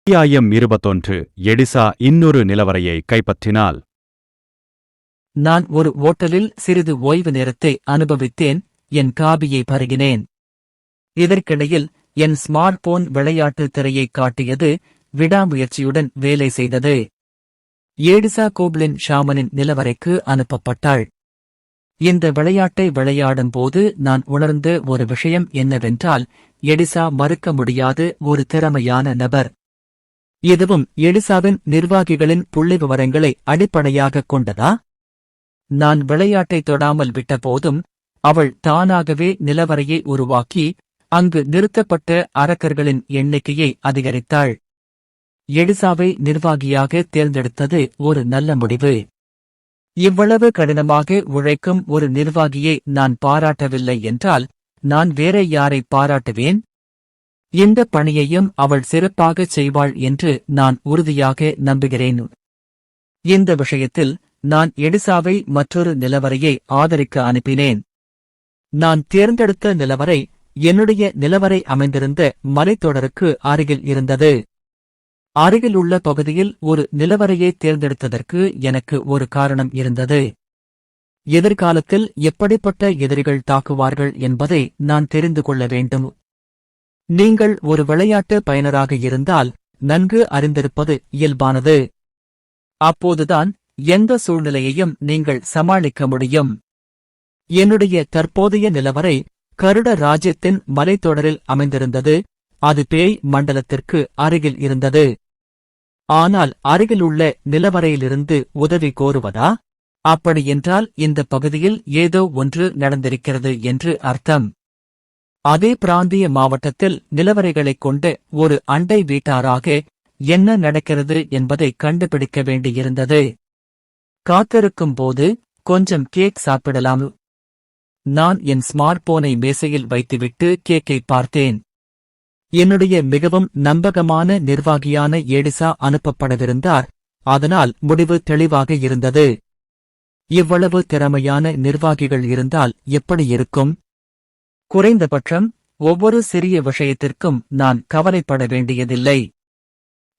அத்தியாயம் 21 எடிசா இன்னொரு நிலவரையை கைப்பற்றினாள். நான் ஒரு ஓட்டலில் சிறிது ஓய்வு நேரத்தை அனுபவித்தேன். என் காபியை பருகினேன். இதற்கிடையில் என் ஸ்மார்ட் போன் விளையாட்டு திரையைக் காட்டியது. விடாமுயற்சியுடன் வேலை செய்தது. எடிசா கோப்லின் ஷாமனின் நிலவரைக்கு அனுப்பப்பட்டாள். இந்த விளையாட்டை விளையாடும் போது நான் உணர்ந்த ஒரு விஷயம் என்னவென்றால், எடிசா மறுக்க முடியாத ஒரு திறமையான நபர். இதுவும் எடிசாவின் நிர்வாகிகளின் புள்ளிவிவரங்களை அடிப்படையாகக் கொண்டதா? நான் விளையாட்டை தொடாமல் விட்டபோதும் அவள் தானாகவே நிலவரையை உருவாக்கி அங்கு நிறுத்தப்பட்ட அரக்கர்களின் எண்ணிக்கையை அதிகரித்தாள். எடிசாவை நிர்வாகியாக தேர்ந்தெடுத்தது ஒரு நல்ல முடிவு. இவ்வளவு கடினமாக உழைக்கும் ஒரு நிர்வாகியை நான் பாராட்டவில்லை என்றால் நான் வேற யாரை பாராட்டுவேன்? இந்த பணியையும் அவள் சிறப்பாகச் செய்வாள் என்று நான் உறுதியாக நம்புகிறேன். இந்த விஷயத்தில் நான் எடிசாவை மற்றொரு நிலவரையை ஆதரிக்க அனுப்பினேன். நான் தேர்ந்தெடுத்த நிலவரை என்னுடைய நிலவரை அமைந்திருந்த மலைத்தொடருக்கு அருகில் இருந்தது. அருகிலுள்ள பகுதியில் ஒரு நிலவரையை தேர்ந்தெடுத்ததற்கு எனக்கு ஒரு காரணம் இருந்தது. எதிர்காலத்தில் எப்படிப்பட்ட எதிரிகள் தாக்குவார்கள் என்பதை நான் தெரிந்து கொள்ள வேண்டும். நீங்கள் ஒரு விளையாட்டு பயனராக இருந்தால் நன்கு அறிந்திருப்பது இயல்பானது. அப்போதுதான் எந்த சூழ்நிலையையும் நீங்கள் சமாளிக்க முடியும். என்னுடைய தற்போதைய நிலவரை கருட ராஜ்யத்தின் மலைத்தொடரில் அமைந்திருந்தது. அது பேய் மண்டலத்திற்கு அருகில் இருந்தது. ஆனால் அருகிலுள்ள நிலவரையிலிருந்து உதவி கோருவதா? அப்படியென்றால் இந்த பகுதியில் ஏதோ ஒன்று நடந்திருக்கிறது என்று அர்த்தம். அதே பிராந்திய மாவட்டத்தில் நிலவரைகளைக் கொண்ட ஒரு அண்டை வீட்டாராக என்ன நடக்கிறது என்பதை கண்டுபிடிக்க வேண்டியிருந்தது. காத்திருக்கும் போது கொஞ்சம் கேக் சாப்பிடலாம். நான் என் ஸ்மார்ட் போனை மேசையில் வைத்துவிட்டு கேக்கை பார்த்தேன். என்னுடைய மிகவும் நம்பகமான நிர்வாகியான எடிசா அனுப்பப்படவிருந்தார். அதனால் முடிவு தெளிவாக இருந்தது. இவ்வளவு திறமையான நிர்வாகிகள் இருந்தால் எப்படி இருக்கும்? குறைந்தபட்சம் ஒவ்வொரு சிறிய விஷயத்திற்கும் நான் கவலைப்பட வேண்டியதில்லை.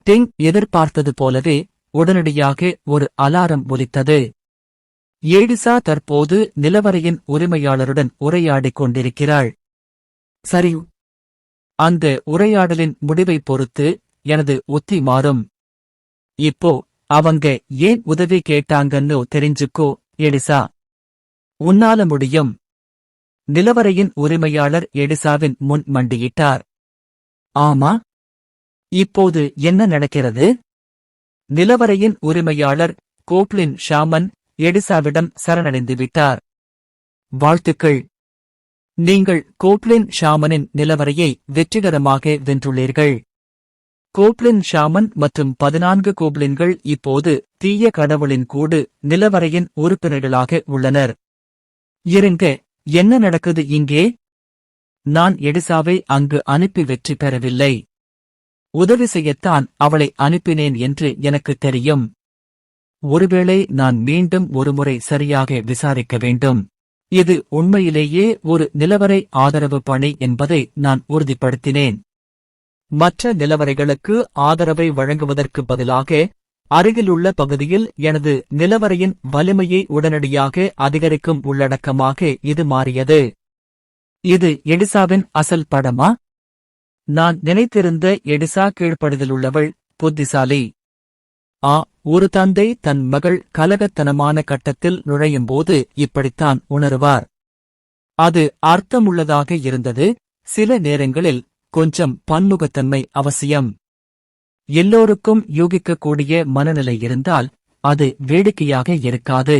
டிங் எதிர்பார்த்தது போலவே உடனடியாக ஒரு அலாரம் ஒலித்தது. எடிசா தற்போது நிலவரையின் உரிமையாளருடன் உரையாடிக் கொண்டிருக்கிறாள். சரி, அந்த உரையாடலின் முடிவைப் பொறுத்து எனது உத்தி மாறும். இப்போ அவங்க ஏன் உதவி கேட்டாங்கன்னு தெரிஞ்சுக்கோ எடிசா. உன்னால முடியும். நிலவரையின் உரிமையாளர் எடிசாவின் முன் மண்டியிட்டார். ஆமா, இப்போது என்ன நடக்கிறது? நிலவரையின் உரிமையாளர் கோப்லின் ஷாமன் எடிசாவிடம் சரணடைந்துவிட்டார். வாழ்த்துக்கள், நீங்கள் கோப்லின் ஷாமனின் நிலவரையை வெற்றிகரமாக வென்றுள்ளீர்கள். கோப்லின் ஷாமன் மற்றும் 14 கோப்லின்கள் இப்போது தீய கடவுளின் கூடு நிலவரையின் உறுப்பினர்களாக உள்ளனர். இருங்க, என்ன நடக்குது இங்கே? நான் எடிசாவை அங்கு அனுப்பி வெற்றி பெறவில்லை. உதவி செய்யத்தான் அவளை அனுப்பினேன் என்று எனக்கு தெரியும். ஒருவேளை நான் மீண்டும் ஒருமுறை சரியாக விசாரிக்க வேண்டும். இது உண்மையிலேயே ஒரு நிலவரை ஆதரவு பணி என்பதை நான் உறுதிப்படுத்தினேன். மற்ற நிலவரைகளுக்கு ஆதரவை வழங்குவதற்கு பதிலாக அருகிலுள்ள பகுதியில் எனது நிலவரையின் வலிமையை உடனடியாக அதிகரிக்கும் உள்ளடக்கமாக இது மாறியது. இது எடிசாவின் அசல் படமா? நான் நினைத்திருந்த எடிசா கீழ்ப்படுதலுள்ளவள், புத்திசாலி. ஒரு தந்தை தன் மகள் கலகத்தனமான கட்டத்தில் நுழையும்போது இப்படித்தான் உணருவார். அது அர்த்தமுள்ளதாக இருந்தது. சில நேரங்களில் கொஞ்சம் பன்முகத்தன்மை அவசியம். எல்லோருக்கும் யூகிக்கக்கூடிய மனநிலை இருந்தால் அது வேடிக்கையாக இருக்காது.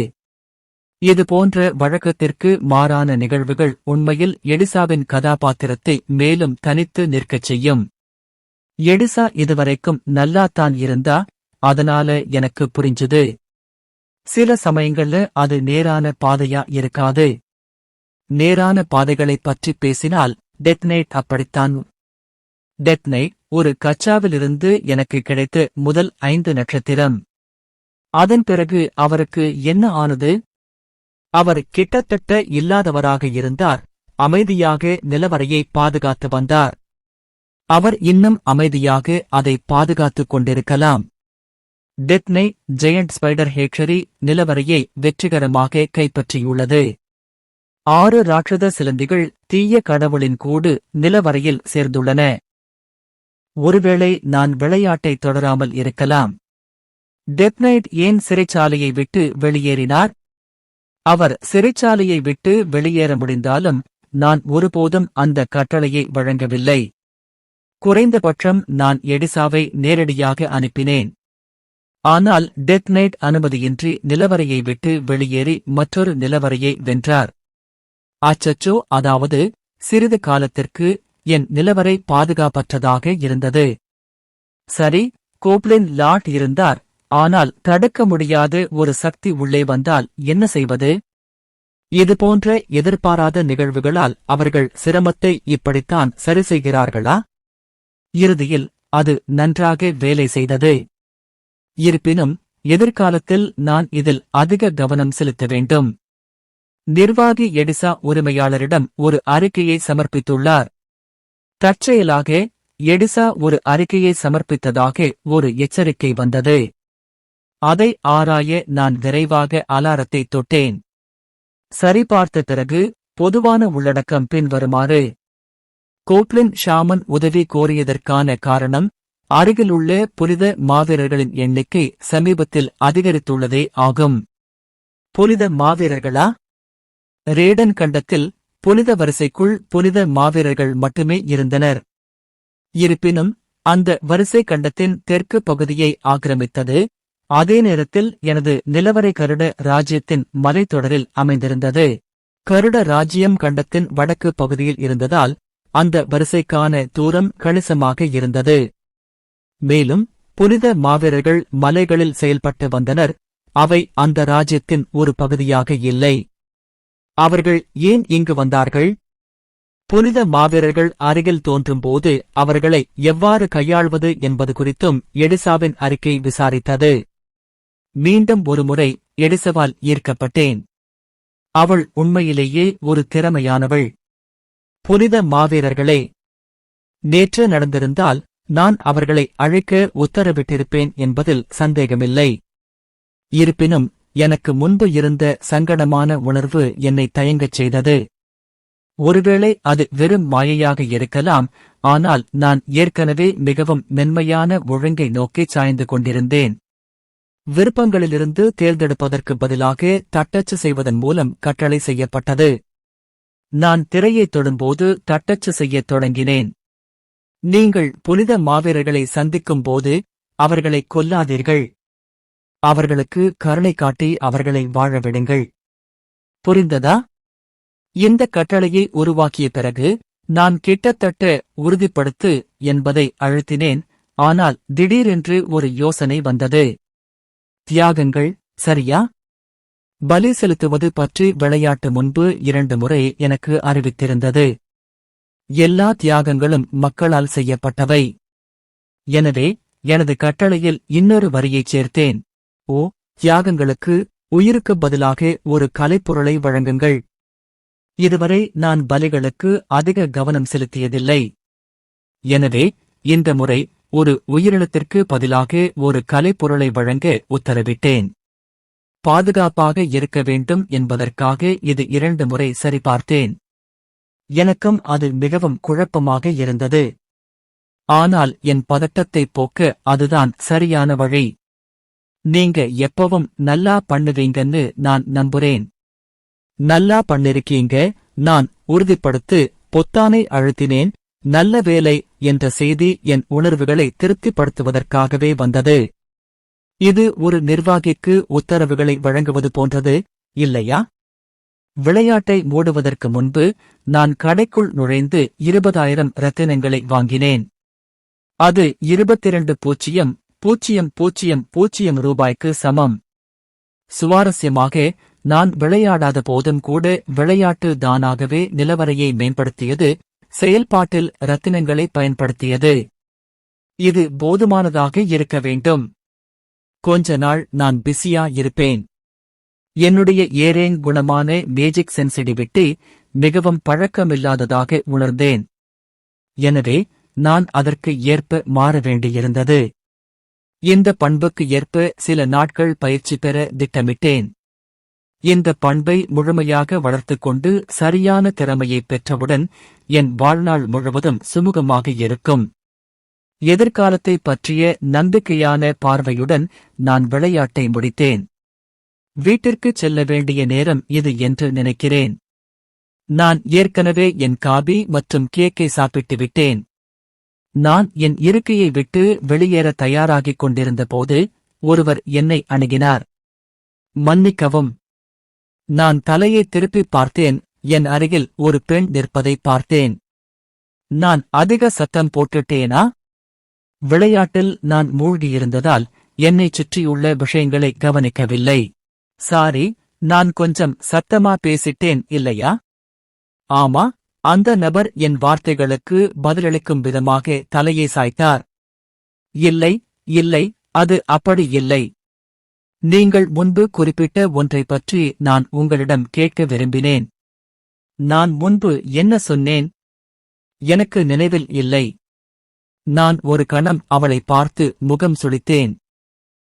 இதுபோன்ற வழக்கத்திற்கு மாறான நிகழ்வுகள் உண்மையில் எடிசாவின் கதாபாத்திரத்தை மேலும் தனித்து நிற்கச் செய்யும். எடிசா இதுவரைக்கும் நல்லாத்தான் இருந்தா, அதனால எனக்கு புரிஞ்சுது. சில சமயங்கள்ல அது நேரான பாதையா இருக்காது. நேரான பாதைகளைப் பற்றி பேசினால் டெத் நைட் அப்படித்தான். டெத் நைட் ஒரு கச்சாவிலிருந்து எனக்கு கிடைத்த முதல் 5 நட்சத்திரம். அதன் பிறகு அவருக்கு என்ன ஆனது? அவர் கிட்டத்தட்ட இல்லாதவராக இருந்தார். அமைதியாக நிலவரையை பாதுகாத்து வந்தார். அவர் இன்னும் அமைதியாக அதை பாதுகாத்துக் கொண்டிருக்கலாம். டெத்னை ஜெயண்ட் ஸ்பைடர் ஹேக்ஷரி நிலவரையை வெற்றிகரமாக கைப்பற்றியுள்ளது. 6 ராட்சத சிலந்திகள் தீய கடவுளின் கூடு நிலவரையில் சேர்ந்துள்ளன. ஒருவேளை நான் விளையாட்டை தொடராமல் இருக்கலாம். டெத் நைட் ஏன் சிறைச்சாலையை விட்டு வெளியேறினார்? அவர் சிறைச்சாலையை விட்டு வெளியேற முடிந்தாலும் நான் ஒருபோதும் அந்த கட்டளையை வழங்கவில்லை. குறைந்தபட்சம் நான் எடிசாவை நேரடியாக அனுப்பினேன். ஆனால் டெத் நைட் அனுமதியின்றி நிலவரையை விட்டு வெளியேறி மற்றொரு நிலவரையை வென்றார். அச்சச்சோ, அதாவது சிறிது காலத்திற்கு என் நிலவரை பாதுகாப்பற்றதாக இருந்தது. சரி, கோப்லின் லாட் இருந்தார். ஆனால் தடுக்க முடியாத ஒரு சக்தி உள்ளே வந்தால் என்ன செய்வது? இதுபோன்ற எதிர்பாராத நிகழ்வுகளால் அவர்கள் சிரமத்தை இப்படித்தான் சரி செய்கிறார்களா? இறுதியில் அது நன்றாக வேலை செய்தது. இருப்பினும் எதிர்காலத்தில் நான் இதில் அதிக கவனம் செலுத்த வேண்டும். நிர்வாகி எடிசா உரிமையாளரிடம் ஒரு அறிக்கையை சமர்ப்பித்துள்ளார். தற்செயலாக எடிசா ஒரு அறிக்கையை சமர்ப்பித்ததாக ஒரு எச்சரிக்கை வந்தது. அதை ஆராய நான் விரைவாக அலாரத்தை தொட்டேன். சரிபார்த்த பிறகு பொதுவான உள்ளடக்கம் பின்வருமாறு: கோப்லின் ஷாமன் உதவி கோரியதற்கான காரணம் அருகிலுள்ள புனித மாவீரர்களின் எண்ணிக்கை சமீபத்தில் அதிகரித்துள்ளதே ஆகும். புனித மாவீரர்களா? ரேடன் கண்டத்தில் புனித வரிசைக்குள் புனித மாவீரர்கள் மட்டுமே இருந்தனர். இருப்பினும் அந்த வரிசை கண்டத்தின் தெற்கு பகுதியை ஆக்கிரமித்தது. அதே நேரத்தில் எனது நிலவரை கருட ராஜ்யத்தின் மலைத்தொடரில் அமைந்திருந்தது. கருட ராஜ்யம் கண்டத்தின் வடக்கு பகுதியில் இருந்ததால் அந்த வரிசைக்கான தூரம் கணிசமாக இருந்தது. மேலும் புனித மாவீரர்கள் மலைகளில் செயல்பட்டு வந்தனர். அவை அந்த ராஜ்யத்தின் ஒரு பகுதியாக இல்லை. அவர்கள் ஏன் இங்கு வந்தார்கள்? புனித மாவீரர்கள் அருகில் தோன்றும்போது அவர்களை எவ்வாறு கையாள்வது என்பது குறித்தும் எடிசாவின் அறிக்கை விசாரித்தது. மீண்டும் ஒருமுறை எடிசவால் ஈர்க்கப்பட்டேன். அவள் உண்மையிலேயே ஒரு திறமையானவள். புனித மாவீரர்களே, நேற்று நடந்திருந்தால் நான் அவர்களை அழைக்க உத்தரவிட்டிருப்பேன் என்பதில் சந்தேகமில்லை. இருப்பினும் எனக்கு முன்பு இருந்த சங்கடமான உணர்வு என்னை தயங்கச் செய்தது. ஒருவேளை அது வெறும் மாயையாக இருக்கலாம், ஆனால் நான் ஏற்கனவே மிகவும் மென்மையான ஒழுங்கை நோக்கி சாய்ந்து கொண்டிருந்தேன். விருப்பங்களிலிருந்து தேர்ந்தெடுப்பதற்கு பதிலாக தட்டச்சு செய்வதன் மூலம் கட்டளை செய்யப்பட்டது. நான் திரையைத் தொடும்போது தட்டச்சு செய்யத் தொடங்கினேன். நீங்கள் புனித மாவீரர்களை சந்திக்கும்போது அவர்களை கொல்லாதீர்கள். அவர்களுக்கு கருணை காட்டி அவர்களை வாழ விடுங்கள். புரிந்ததா? இந்த கட்டளையை உருவாக்கிய பிறகு நான் கிட்டத்தட்ட உறுதிப்படுத்து என்பதை அழுத்தினேன். ஆனால் திடீரென்று ஒரு யோசனை வந்தது. தியாகங்கள், சரியா? பலி செலுத்துவது பற்றி விளையாட்டு முன்பு 2 முறை எனக்கு அறிவித்திருந்தது. எல்லா தியாகங்களும் மக்களால் செய்யப்பட்டவை. எனவே எனது கட்டளையில் இன்னொரு வரியைச் சேர்த்தேன். ஓ, தியாகங்களுக்கு உயிருக்குப் பதிலாக ஒரு கலைப்பொருளை வழங்குங்கள். இதுவரை நான் பலிகளுக்கு அதிக கவனம் செலுத்தியதில்லை. எனவே இந்த முறை ஒரு உயிரினத்திற்கு பதிலாக ஒரு கலைப்பொருளை வழங்க உத்தரவிட்டேன். பாதுகாப்பாக இருக்க வேண்டும் என்பதற்காக இது 2 முறை சரிபார்த்தேன். எனக்கும் அது மிகவும் குழப்பமாக இருந்தது. ஆனால் என் பதட்டத்தைப் போக்க அதுதான் சரியான வழி. நீங்க எப்பவும் நல்லா பண்ணுவீங்கன்னு நான் நம்புறேன். நல்லா பண்ணிருக்கீங்க. நான் உறுதிப்படுத்து பொத்தானை அழுத்தினேன். நல்ல வேலை என்ற செய்தி என் உணர்வுகளை திருப்திப்படுத்துவதற்காகவே வந்தது. இது ஒரு நிர்வாகிக்கு உத்தரவுகளை வழங்குவது போன்றது, இல்லையா? விளையாட்டை மூடுவதற்கு முன்பு நான் கடைக்குள் நுழைந்து 20,000 ரத்தினங்களை வாங்கினேன். அது 22,000,000 ரூபாய்க்கு சமம். சுவாரஸ்யமாக, நான் விளையாடாத போதும் கூட விளையாட்டு தானாகவே நிலவரையை மேம்படுத்தியது, செயல்பாட்டில் ரத்தினங்களை பயன்படுத்தியது. இது போதுமானதாக இருக்க வேண்டும். கொஞ்ச நாள் நான் பிஸியா இருப்பேன். என்னுடைய ஏரேங் குணமான மேஜிக் சென்சிட்டிவிட்டி மிகவும் பழக்கமில்லாததாக உணர்ந்தேன். எனவே நான் அதற்கு ஏற்ப மாற வேண்டியிருந்தது. இந்த பண்புக்கு ஏற்ப சில நாட்கள் பயிற்சி பெற திட்டமிட்டேன். இந்த பண்பை முழுமையாக வளர்த்துக் கொண்டு சரியான திறமையை பெற்றவுடன் என் வாழ்நாள் முழுவதும் சுமூகமாக இருக்கும். எதிர்காலத்தை பற்றிய நம்பிக்கையான பார்வையுடன் நான் விளையாட்டை முடித்தேன். வீட்டிற்குச் செல்ல வேண்டிய நேரம் இது என்று நினைக்கிறேன். நான் ஏற்கனவே என் காபி மற்றும் கேக்கை சாப்பிட்டு விட்டேன். நான் என் இருக்கையை விட்டு வெளியேற தயாராகிக் கொண்டிருந்த போது ஒருவர் என்னை அணுகினார். மன்னிக்கவும். நான் தலையை திருப்பி பார்த்தேன். என் அருகில் ஒரு பெண் நிற்பதை பார்த்தேன். நான் அதிக சத்தம் போட்டுட்டேனா? விளையாட்டில் நான் மூழ்கியிருந்ததால் என்னைச் சுற்றியுள்ள விஷயங்களை கவனிக்கவில்லை. சாரி, நான் கொஞ்சம் சத்தமா பேசிட்டேன் இல்லையா? ஆமா. அந்த நபர் என் வார்த்தைகளுக்கு பதிலளிக்கும் விதமாக தலையை சாய்த்தார். இல்லை, இல்லை, அது அப்படி இல்லை. நீங்கள் முன்பு குறிப்பிட்ட ஒன்றைப் பற்றி நான் உங்களிடம் கேட்க விரும்பினேன். நான் முன்பு என்ன சொன்னேன்? எனக்கு நினைவில் இல்லை. நான் ஒரு கணம் அவளை பார்த்து முகம் சுளித்தேன்.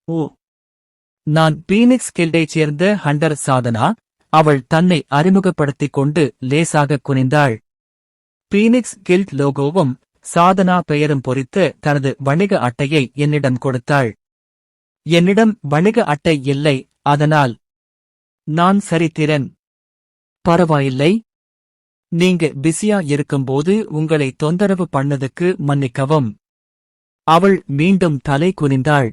ஓ, நான் பீனிக்ஸ் கில்டைச் சேர்ந்த ஹண்டர் சாதனா. அவள் தன்னை அறிமுகப்படுத்திக் கொண்டு லேசாக குனிந்தாள். பீனிக்ஸ் கில்ட் லோகோவும் சாதனா பெயரும் பொறித்த தனது வணிக அட்டையை என்னிடம் கொடுத்தாள். என்னிடம் வணிக அட்டை இல்லை, அதனால் நான் சரித்திரன். பரவாயில்லை. நீங்க பிஸியா இருக்கும்போது உங்களை தொந்தரவு பண்ணதுக்கு மன்னிக்கவும். அவள் மீண்டும் தலை குனிந்தாள்.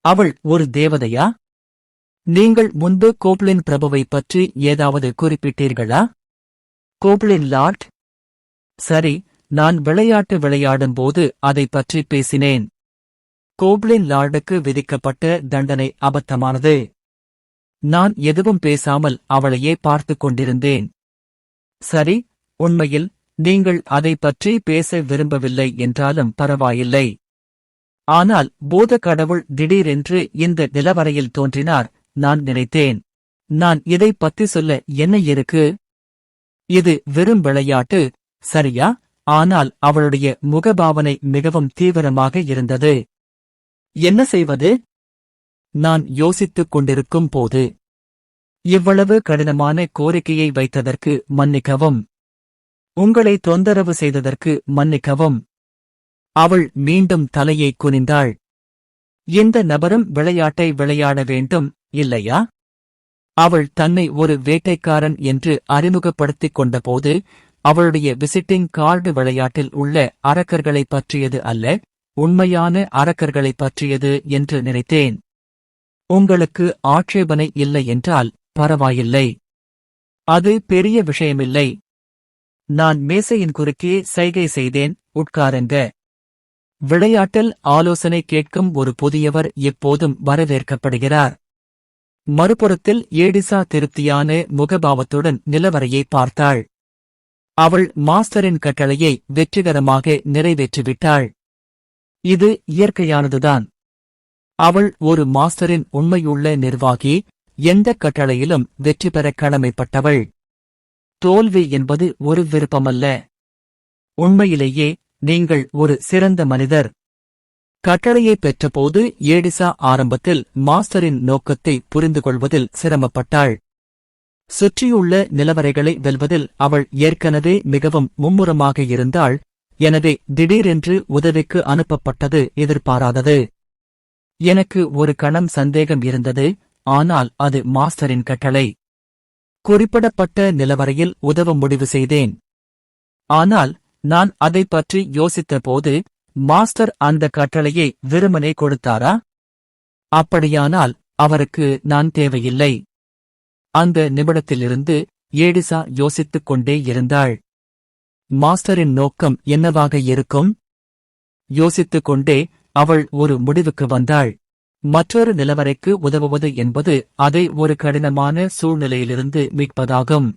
அவள் ஒரு தேவதையா? நீங்கள் முன்பு கோப்லின் பிரபுவை பற்றி ஏதாவது குறிப்பிட்டீர்களா? கோப்லின் லார்ட்? சரி, நான் விளையாட்டு விளையாடும்போது அதைப் பற்றி பேசினேன். கோப்லின் லார்டுக்கு விதிக்கப்பட்ட தண்டனை அபத்தமானது. நான் எதுவும் பேசாமல் அவளையே பார்த்துக் கொண்டிருந்தேன். சரி, உண்மையில் நீங்கள் அதைப் பற்றி பேச விரும்பவில்லை என்றாலும் பரவாயில்லை. ஆனால் பூத கடவுள் திடீரென்று இந்த நிலவரையில் தோன்றினார். நான் நினைத்தேன், நான் இதைப் பத்தி சொல்ல என்ன இருக்கு? இது வெறும் விளையாட்டு, சரியா? ஆனால் அவளுடைய முகபாவனை மிகவும் தீவிரமாக இருந்தது. என்ன செய்வது? நான் யோசித்துக் கொண்டிருக்கும் போது, இவ்வளவு கடினமான கோரிக்கையை வைத்ததற்கு மன்னிக்கவும். உங்களை தொந்தரவு செய்ததற்கு மன்னிக்கவும். அவள் மீண்டும் தலையை குனிந்தாள். இந்த நபரும் விளையாட்டை விளையாட வேண்டும், இல்லையா? அவள் தன்னை ஒரு வேட்டைக்காரன் என்று அறிமுகப்படுத்திக் கொண்டபோது அவளுடைய விசிட்டிங் கார்டு விளையாட்டில் உள்ள அரக்கர்களைப் பற்றியது அல்ல, உண்மையான அரக்கர்களைப் பற்றியது என்று நினைத்தேன். உங்களுக்கு ஆட்சேபனை இல்லை என்றால் பரவாயில்லை. அது பெரிய விஷயமில்லை. நான் மேசையின் குறுக்கே சைகை செய்தேன், உட்காருங்க. விளையாட்டில் ஆலோசனை கேட்கும் ஒரு புதியவர் எப்போதும் வரவேற்கப்படுகிறார். மறுபுறத்தில் ஏடிசா திருப்தியான முகபாவத்துடன் நிலவரையை பார்த்தாள். அவள் மாஸ்டரின் கட்டளையை வெற்றிகரமாக நிறைவேற்றிவிட்டாள். இது இயற்கையானதுதான். அவள் ஒரு மாஸ்டரின் உண்மையுள்ள நிர்வாகி, எந்த கட்டளையிலும் வெற்றி பெற கடமைப்பட்டவள். தோல்வி என்பது ஒரு விருப்பமல்ல. உண்மையிலேயே நீங்கள் ஒரு சிறந்த மனிதர். கட்டளையை பெற்றபோது ஏடிசா ஆரம்பத்தில் மாஸ்டரின் நோக்கத்தை புரிந்துகொள்வதில் சிரமப்பட்டாள். சுற்றியுள்ள நிலவரைகளை வெல்வதில் அவள் ஏற்கனவே மிகவும் மும்முரமாக இருந்தாள். எனவே திடீரென்று உதவிக்கு அனுப்பப்பட்டது எதிர்பாராதது. எனக்கு ஒரு கணம் சந்தேகம் இருந்தது, ஆனால் அது மாஸ்டரின் கட்டளை. குறிப்பிடப்பட்ட நிலவரையில் உதவ முடிவு செய்தேன். ஆனால் நான் அதைப் பற்றி யோசித்தபோது, மாஸ்டர் அந்த கட்டளையை வெறுமனே கொடுத்தாரா? அப்படியானால் அவருக்கு நான் தேவையில்லை. அந்த நிமிடத்திலிருந்து ஏடிசா யோசித்துக் கொண்டே இருந்தாள். மாஸ்டரின் நோக்கம் என்னவாக இருக்கும்? யோசித்துக் கொண்டே அவள் ஒரு முடிவுக்கு வந்தாள். மற்றொரு நிலவரைக்கு உதவுவது என்பது அதை ஒரு கடினமான சூழ்நிலையிலிருந்து மீட்பதாகும்.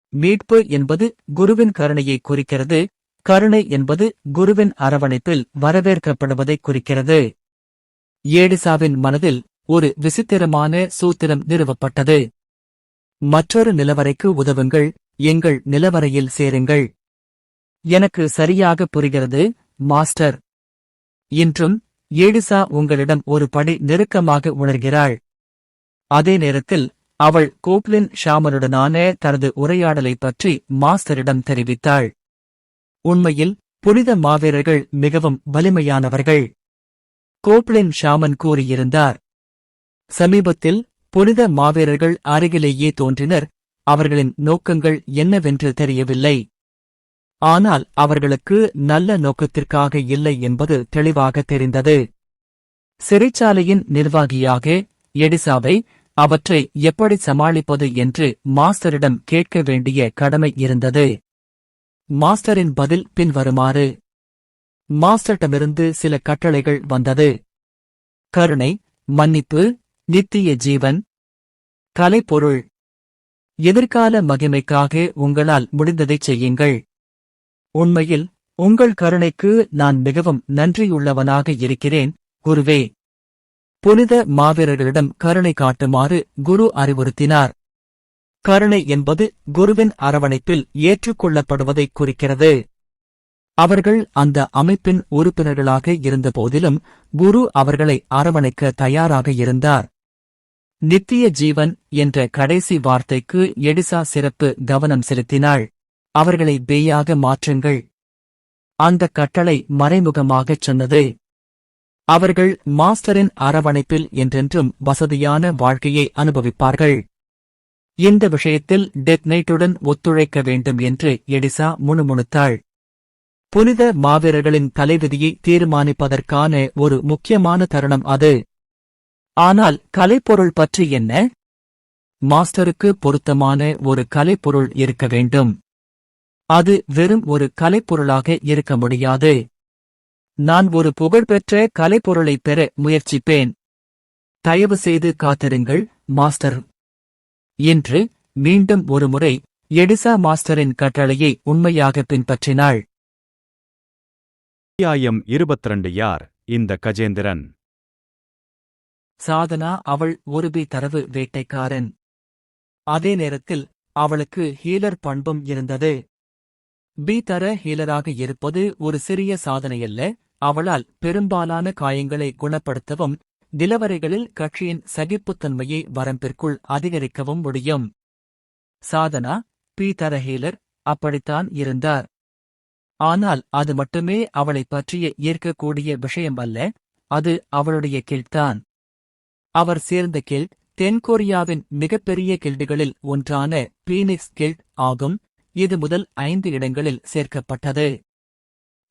மீட்பு என்பது குருவின் கருணையை குறிக்கிறது. கருணை என்பது குருவின் அரவணைப்பில் வரவேற்கப்படுவதை குறிக்கிறது. ஏடிசாவின் மனதில் ஒரு விசித்திரமான சூத்திரம் நிறுவப்பட்டது. மற்றொரு நிலவரைக்கு உதவுங்கள், எங்கள் நிலவரையில் சேருங்கள். எனக்கு சரியாக புரிகிறது, மாஸ்டர். இன்றும் எலிசா உங்களிடம் ஒரு படி நெருக்கமாக உணர்கிறாள். அதே நேரத்தில் அவள் கோப்லின் ஷாமனுடனான தனது உரையாடலைப் பற்றி மாஸ்டரிடம் தெரிவித்தாள். உண்மையில் புனித மாவீரர்கள் மிகவும் வலிமையானவர்கள். கோப்லின் ஷாமன் கூறியிருந்தார். சமீபத்தில் புனித மாவீரர்கள் அருகிலேயே தோன்றினர். அவர்களின் நோக்கங்கள் என்னவென்று தெரியவில்லை. ஆனால் அவர்களுக்கு நல்ல நோக்கத்திற்காக இல்லை என்பது தெளிவாக தெரிந்தது. சிறைச்சாலையின் நிர்வாகியாக எலிசாவை அவற்றை எப்படி சமாளிப்பது என்று மாஸ்டரிடம் கேட்க வேண்டிய கடமை இருந்தது. மாஸ்டரின் பதில் பின்வருமாறு. மாஸ்டரிடமிருந்து சில கட்டளைகள் வந்தது. கருணை, மன்னிப்பு, நித்திய ஜீவன், கலைப்பொருள். எதிர்கால மகிமைக்காக உங்களால் முடிந்ததைச் செய்யுங்கள். உண்மையில் உங்கள் கருணைக்கு நான் மிகவும் நன்றியுள்ளவனாக இருக்கிறேன், குருவே. புனித மாவீரர்களிடம் கருணை காட்டுமாறு குரு அறிவுறுத்தினார். கருணை என்பது குருவின் அரவணைப்பில் ஏற்றுக்கொள்ளப்படுவதைக் குறிக்கிறது. அவர்கள் அந்த அமைப்பின் உறுப்பினர்களாக இருந்தபோதிலும் குரு அவர்களை அரவணைக்க தயாராக இருந்தார். நித்திய ஜீவன் என்ற கடைசி வார்த்தைக்கு எலிசா சிறப்பு கவனம் செலுத்தினாள். அவர்களை பேயாக மாற்றுங்கள். அந்த கட்டளை மறைமுகமாகச் சொன்னது. அவர்கள் மாஸ்டரின் அரவணைப்பில் என்றென்றும் வசதியான வாழ்க்கையை அனுபவிப்பார்கள். இந்த விஷயத்தில் டெத் நைட்டுடன் ஒத்துழைக்க வேண்டும் என்று எலிசா முணுமுணுத்தாள். புனித மாவீரர்களின் தலைவிதியை தீர்மானிப்பதற்கான ஒரு முக்கியமான தருணம் அது. ஆனால் கலைப்பொருள் பற்றி என்ன? மாஸ்டருக்கு பொருத்தமான ஒரு கலைப்பொருள் இருக்க வேண்டும். அது வெறும் ஒரு கலைப்பொருளாக இருக்க முடியாது. நான் ஒரு புகழ்பெற்ற கலைப்பொருளைப் பெற முயற்சிப்பேன். தயவு செய்து காத்திருங்கள், மாஸ்டர். இன்று மீண்டும் ஒருமுறை எலிசா மாஸ்டரின் கட்டளையை உண்மையாக பின்பற்றினாள். அத்தியாயம் 22. யார் இந்த கஜேந்திரன்? சாதனா அவள் ஒரு பி தரவு வேட்டைக்காரன். அதே நேரத்தில் அவளுக்கு ஹீலர் பண்பும் இருந்தது. பி தர ஹீலராக இருப்பது ஒரு சிறிய சாதனையல்ல. அவளால் பெரும்பாலான காயங்களை குணப்படுத்தவும் நிலவரைகளில் கட்சியின் சகிப்புத்தன்மையை வரம்பிற்குள் அதிகரிக்கவும் முடியும். சாதனா பி தர ஹீலர் அப்படித்தான் இருந்தார். ஆனால் அது மட்டுமே அவளைப் பற்றிய ஈர்க்கக்கூடிய விஷயம் அல்ல, அது அவளுடைய கில்ட்தான். அவர் சேர்ந்த கில்ட் தென்கொரியாவின் மிகப்பெரிய கில்டுகளில் ஒன்றான பீனிக்ஸ் கில்ட் ஆகும். இது முதல் 5 இடங்களில் சேர்க்கப்பட்டது.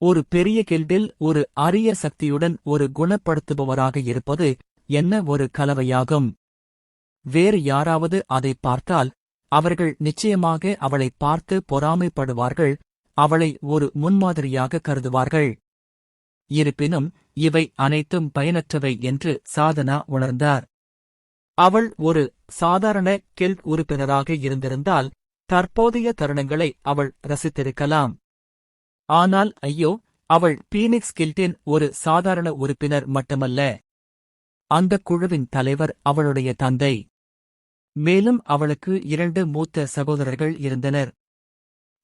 ஒரு பெரிய கில்டில் ஒரு அரிய சக்தியுடன் ஒரு குணப்படுத்துபவராக இருப்பது என்ன ஒரு கலவையாகும். வேறு யாராவது அதை பார்த்தால் அவர்கள் நிச்சயமாக அவளை பார்த்து பொறாமைப்படுவார்கள், அவளை ஒரு முன்மாதிரியாக கருதுவார்கள். இருப்பினும் இவை அனைத்தும் பயனற்றவை என்று சாதனா உணர்ந்தார். அவள் ஒரு சாதாரண கில்ட் உறுப்பினராக இருந்திருந்தால் தற்போதைய தருணங்களை அவள் ரசித்திருக்கலாம். ஆனால் ஐயோ, அவள் பீனிக்ஸ் கில்ட்டின் ஒரு சாதாரண உறுப்பினர் மட்டுமல்ல. அந்தக் குழுவின் தலைவர் அவளுடைய தந்தை. மேலும் அவளுக்கு 2 மூத்த சகோதரர்கள் இருந்தனர்.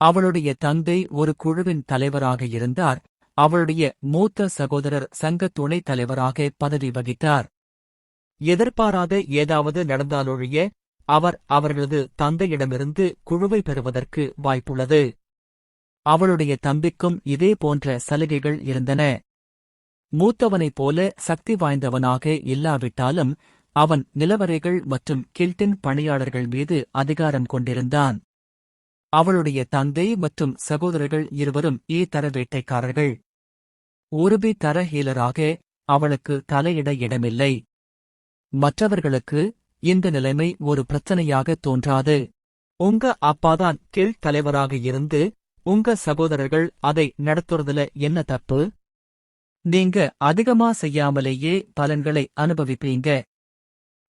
அவளுடைய தந்தை ஒரு குழுவின் தலைவராக இருந்தார். அவளுடைய மூத்த சகோதரர் சங்க துணைத் தலைவராக பதவி வகித்தார். எதிர்பாராத ஏதாவது நடந்தாலொழிய அவர் அவர்களது தந்தையிடமிருந்து குழுவை பெறுவதற்கு வாய்ப்புள்ளது. அவளுடைய தம்பிக்கும் இதே போன்ற சலுகைகள் இருந்தன. மூத்தவனைப் போல சக்தி வாய்ந்தவனாக இல்லாவிட்டாலும் அவன் நிலவரைகள் மற்றும் கில்ட்டின் பணியாளர்கள் மீது அதிகாரம் கொண்டிருந்தான். அவளுடைய தந்தை மற்றும் சகோதரர்கள் இருவரும் தர வேட்டைக்காரர்கள். ஒரு பி தர ஹீலராக அவளுக்கு தலையிட இடமில்லை. மற்றவர்களுக்கு இந்த நிலைமை ஒரு பிரச்சனையாக தோன்றாது. உங்க அப்பாதான் கில்ட் தலைவராக இருந்து உங்க சகோதரர்கள் அதை நடத்துறதுல என்ன தப்பு? நீங்க அதிகமா செய்யாமலேயே பலன்களை அனுபவிப்பீங்க.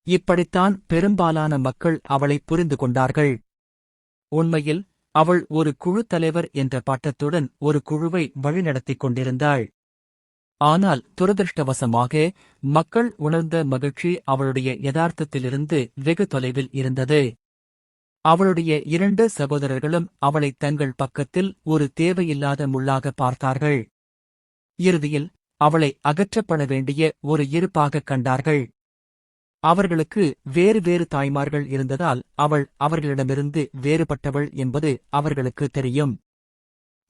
இப்படித்தான் பெரும்பாலான மக்கள் அவளை புரிந்து கொண்டார்கள். உண்மையில் அவள் ஒரு குழு தலைவர் என்ற பட்டத்துடன் ஒரு குழுவை வழிநடத்திக் கொண்டிருந்தாள். ஆனால் துரதிருஷ்டவசமாக மக்கள் உணர்ந்த மகிழ்ச்சி அவளுடைய யதார்த்தத்திலிருந்து வெகு தொலைவில் இருந்தது. அவளுடைய 2 சகோதரர்களும் அவளை தங்கள் பக்கத்தில் ஒரு தேவையில்லாத முள்ளாக பார்த்தார்கள். இறுதியில் அவளை அகற்றப்பட வேண்டிய ஒரு இருப்பாகக் கண்டார்கள். அவர்களுக்கு வேறு வேறு தாய்மார்கள் இருந்ததால் அவள் அவர்களிடமிருந்து வேறுபட்டவள் என்பது அவர்களுக்கு தெரியும்.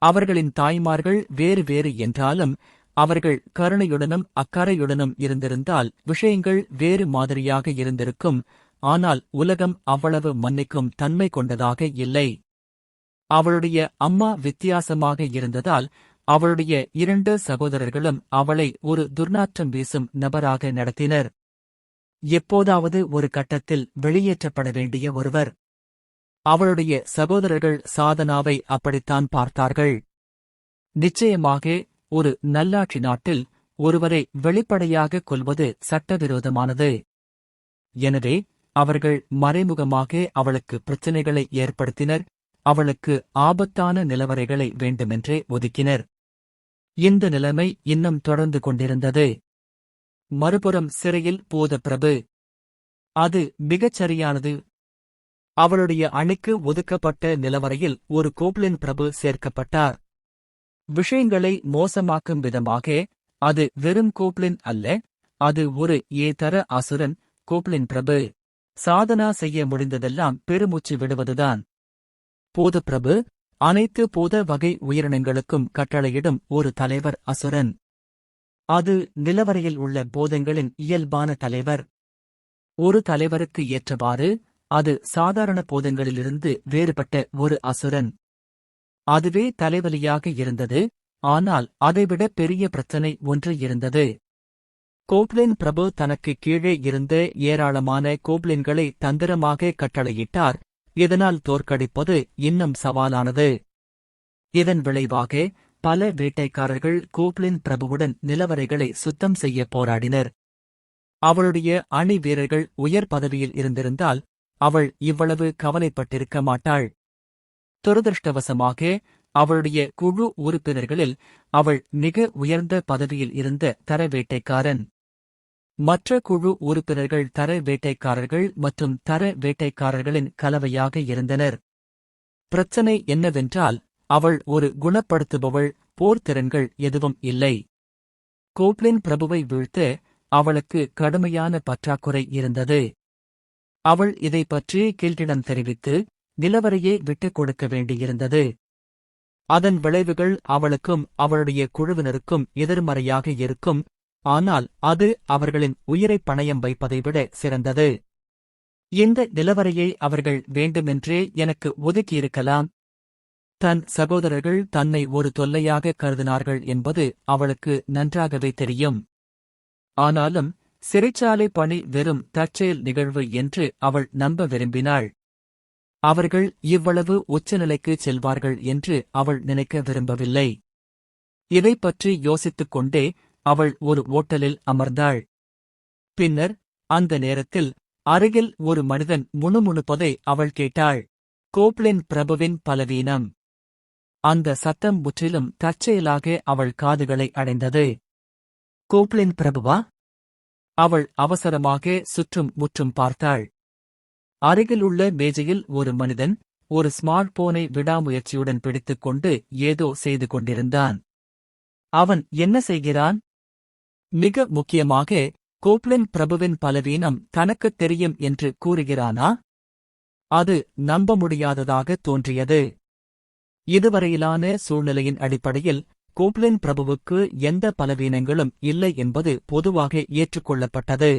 அவர்களின் தாய்மார்கள் வேறு வேறு என்றாலும் அவர்கள் கருணையுடனும் அக்கறையுடனும் இருந்திருந்தால் விஷயங்கள் வேறு மாதிரியாக இருந்திருக்கும். ஆனால் உலகம் அவ்வளவு மன்னிக்கும் தன்மை கொண்டதாக இல்லை. அவளுடைய அம்மா வித்தியாசமாக இருந்ததால் அவளுடைய 2 சகோதரர்களும் அவளை ஒரு துர்நாற்றம் வீசும் நபராக நடத்தினர். எப்போதாவது ஒரு கட்டத்தில் வெளியேற்றப்பட வேண்டிய ஒருவர். அவளுடைய சகோதரர்கள் சாதனாவை அப்படித்தான் பார்த்தார்கள். நிச்சயமாக ஒரு நல்லாட்சி நாட்டில் ஒருவரை வெளிப்படையாக கொல்வது சட்டவிரோதமானது. எனவே அவர்கள் மறைமுகமாக அவளுக்கு பிரச்சினைகளை ஏற்படுத்தினர். அவளுக்கு ஆபத்தான நிலவரைகளை வேண்டுமென்றே ஒதுக்கினர். இந்த நிலைமை இன்னும் தொடர்ந்து கொண்டிருந்தது. மறுபுறம் சிறையில் பூதப்பிரபு. அது மிகச் சரியானது. அவளுடைய அணிக்கு ஒதுக்கப்பட்ட நிலவரையில் ஒரு கோப்லின் பிரபு சேர்க்கப்பட்டார். விஷயங்களை மோசமாக்கும் விதமாக, அது வெறும் கோப்லின் அல்ல, அது ஒரு ஏதர அசுரன். கோப்லின் பிரபு சாதனா செய்ய முடிந்ததெல்லாம் பெருமூச்சு விடுவதுதான். பூதப்பிரபு அனைத்து பூத வகை உயிரினங்களுக்கும் கட்டளையிடும் ஒரு தலைவர் அசுரன். அது நிலவரையில் உள்ள பூதங்களின் இயல்பான தலைவர். ஒரு தலைவருக்கு ஏற்றவாறு அது சாதாரண பூதங்களிலிருந்து வேறுபட்ட ஒரு அசுரன். அதுவே தலைவலியாக இருந்தது. ஆனால் அதைவிட பெரிய பிரச்சனை ஒன்று இருந்தது. கோப்லின் பிரபு தனக்கு கீழே இருந்த ஏராளமான கோப்லின்களை தந்திரமாக கட்டளையிட்டார். இதனால் தோற்கடிப்பது இன்னும் சவாலானது. இதன் விளைவாக பல வேட்டைக்காரர்கள் கோப்லின் பிரபுவுடன் நிலவரைகளை சுத்தம் செய்ய போராடினர். அவளுடைய அணி வீரர்கள் உயர் பதவியில் இருந்திருந்தால் அவள் இவ்வளவு கவலைப்பட்டிருக்க மாட்டாள். துரதிருஷ்டவசமாக அவளுடைய குழு உறுப்பினர்களில் அவள் மிக உயர்ந்த பதவியில் இருந்த தர வேட்டைக்காரன். மற்ற குழு உறுப்பினர்கள் தர வேட்டைக்காரர்கள் மற்றும் தர வேட்டைக்காரர்களின் கலவையாக இருந்தனர். பிரச்சனை என்னவென்றால் அவள் ஒரு குணப்படுத்துபவள். போர்த்திறன்கள் எதுவும் இல்லை. கோப்லின் பிரபுவை வீழ்த்த அவளுக்கு கடுமையான பற்றாக்குறை இருந்தது. அவள் இதை பற்றி கில்டிடம் தெரிவித்து நிலவரையே விட்டுக் கொடுக்க வேண்டியிருந்தது. அதன் விளைவுகள் அவளுக்கும் அவளுடைய குழுவினருக்கும் எதிர்மறையாக இருக்கும். ஆனால் அது அவர்களின் உயிரை பணயம் வைப்பதை விட சிறந்தது. இந்த நிலவரையை அவர்கள் வேண்டுமென்றே எனக்கு ஒதுக்கியிருக்கலாம். தன் சகோதரர்கள் தன்னை ஒரு தொல்லையாக கருதினார்கள் என்பது அவளுக்கு நன்றாகவே தெரியும். ஆனாலும் சிறைச்சாலை பணி வெறும் தற்செயல் நிகழ்வு என்று அவள் நம்ப விரும்பினாள். அவர்கள் இவ்வளவு உச்சநிலைக்குச் செல்வார்கள் என்று அவள் நினைக்க விரும்பவில்லை. இதைப் பற்றி யோசித்துக் கொண்டே அவள் ஒரு ஓட்டலில் அமர்ந்தாள். பின்னர் அந்த நேரத்தில் அருகில் ஒரு மனிதன் முணுமுணுப்பதை அவள் கேட்டாள். கோப்லின் பிரபுவின் பலவீனம். அந்த சத்தம் முற்றிலும் தற்செயலாக அவள் காதுகளை அடைந்தது. கோப்லின் பிரபுவா? அவள் அவசரமாக சுற்றும் முற்றும் பார்த்தாள். அருகிலுள்ள மேஜையில் ஒரு மனிதன் ஒரு ஸ்மார்ட் போனை விடாமுயற்சியுடன் பிடித்துக் கொண்டு ஏதோ செய்து கொண்டிருந்தான். அவன் என்ன செய்கிறான்? மிக முக்கியமாக கோப்லின் பிரபுவின் பலவீனம் தனக்குத் தெரியும் என்று கூறுகிறானா? அது நம்ப முடியாததாக தோன்றியது. இதுவரையிலான சூழ்நிலையின் அடிப்படையில் கோப்லின் பிரபுவுக்கு எந்த பலவீனங்களும் இல்லை என்பது பொதுவாக ஏற்றுக்கொள்ளப்பட்டது.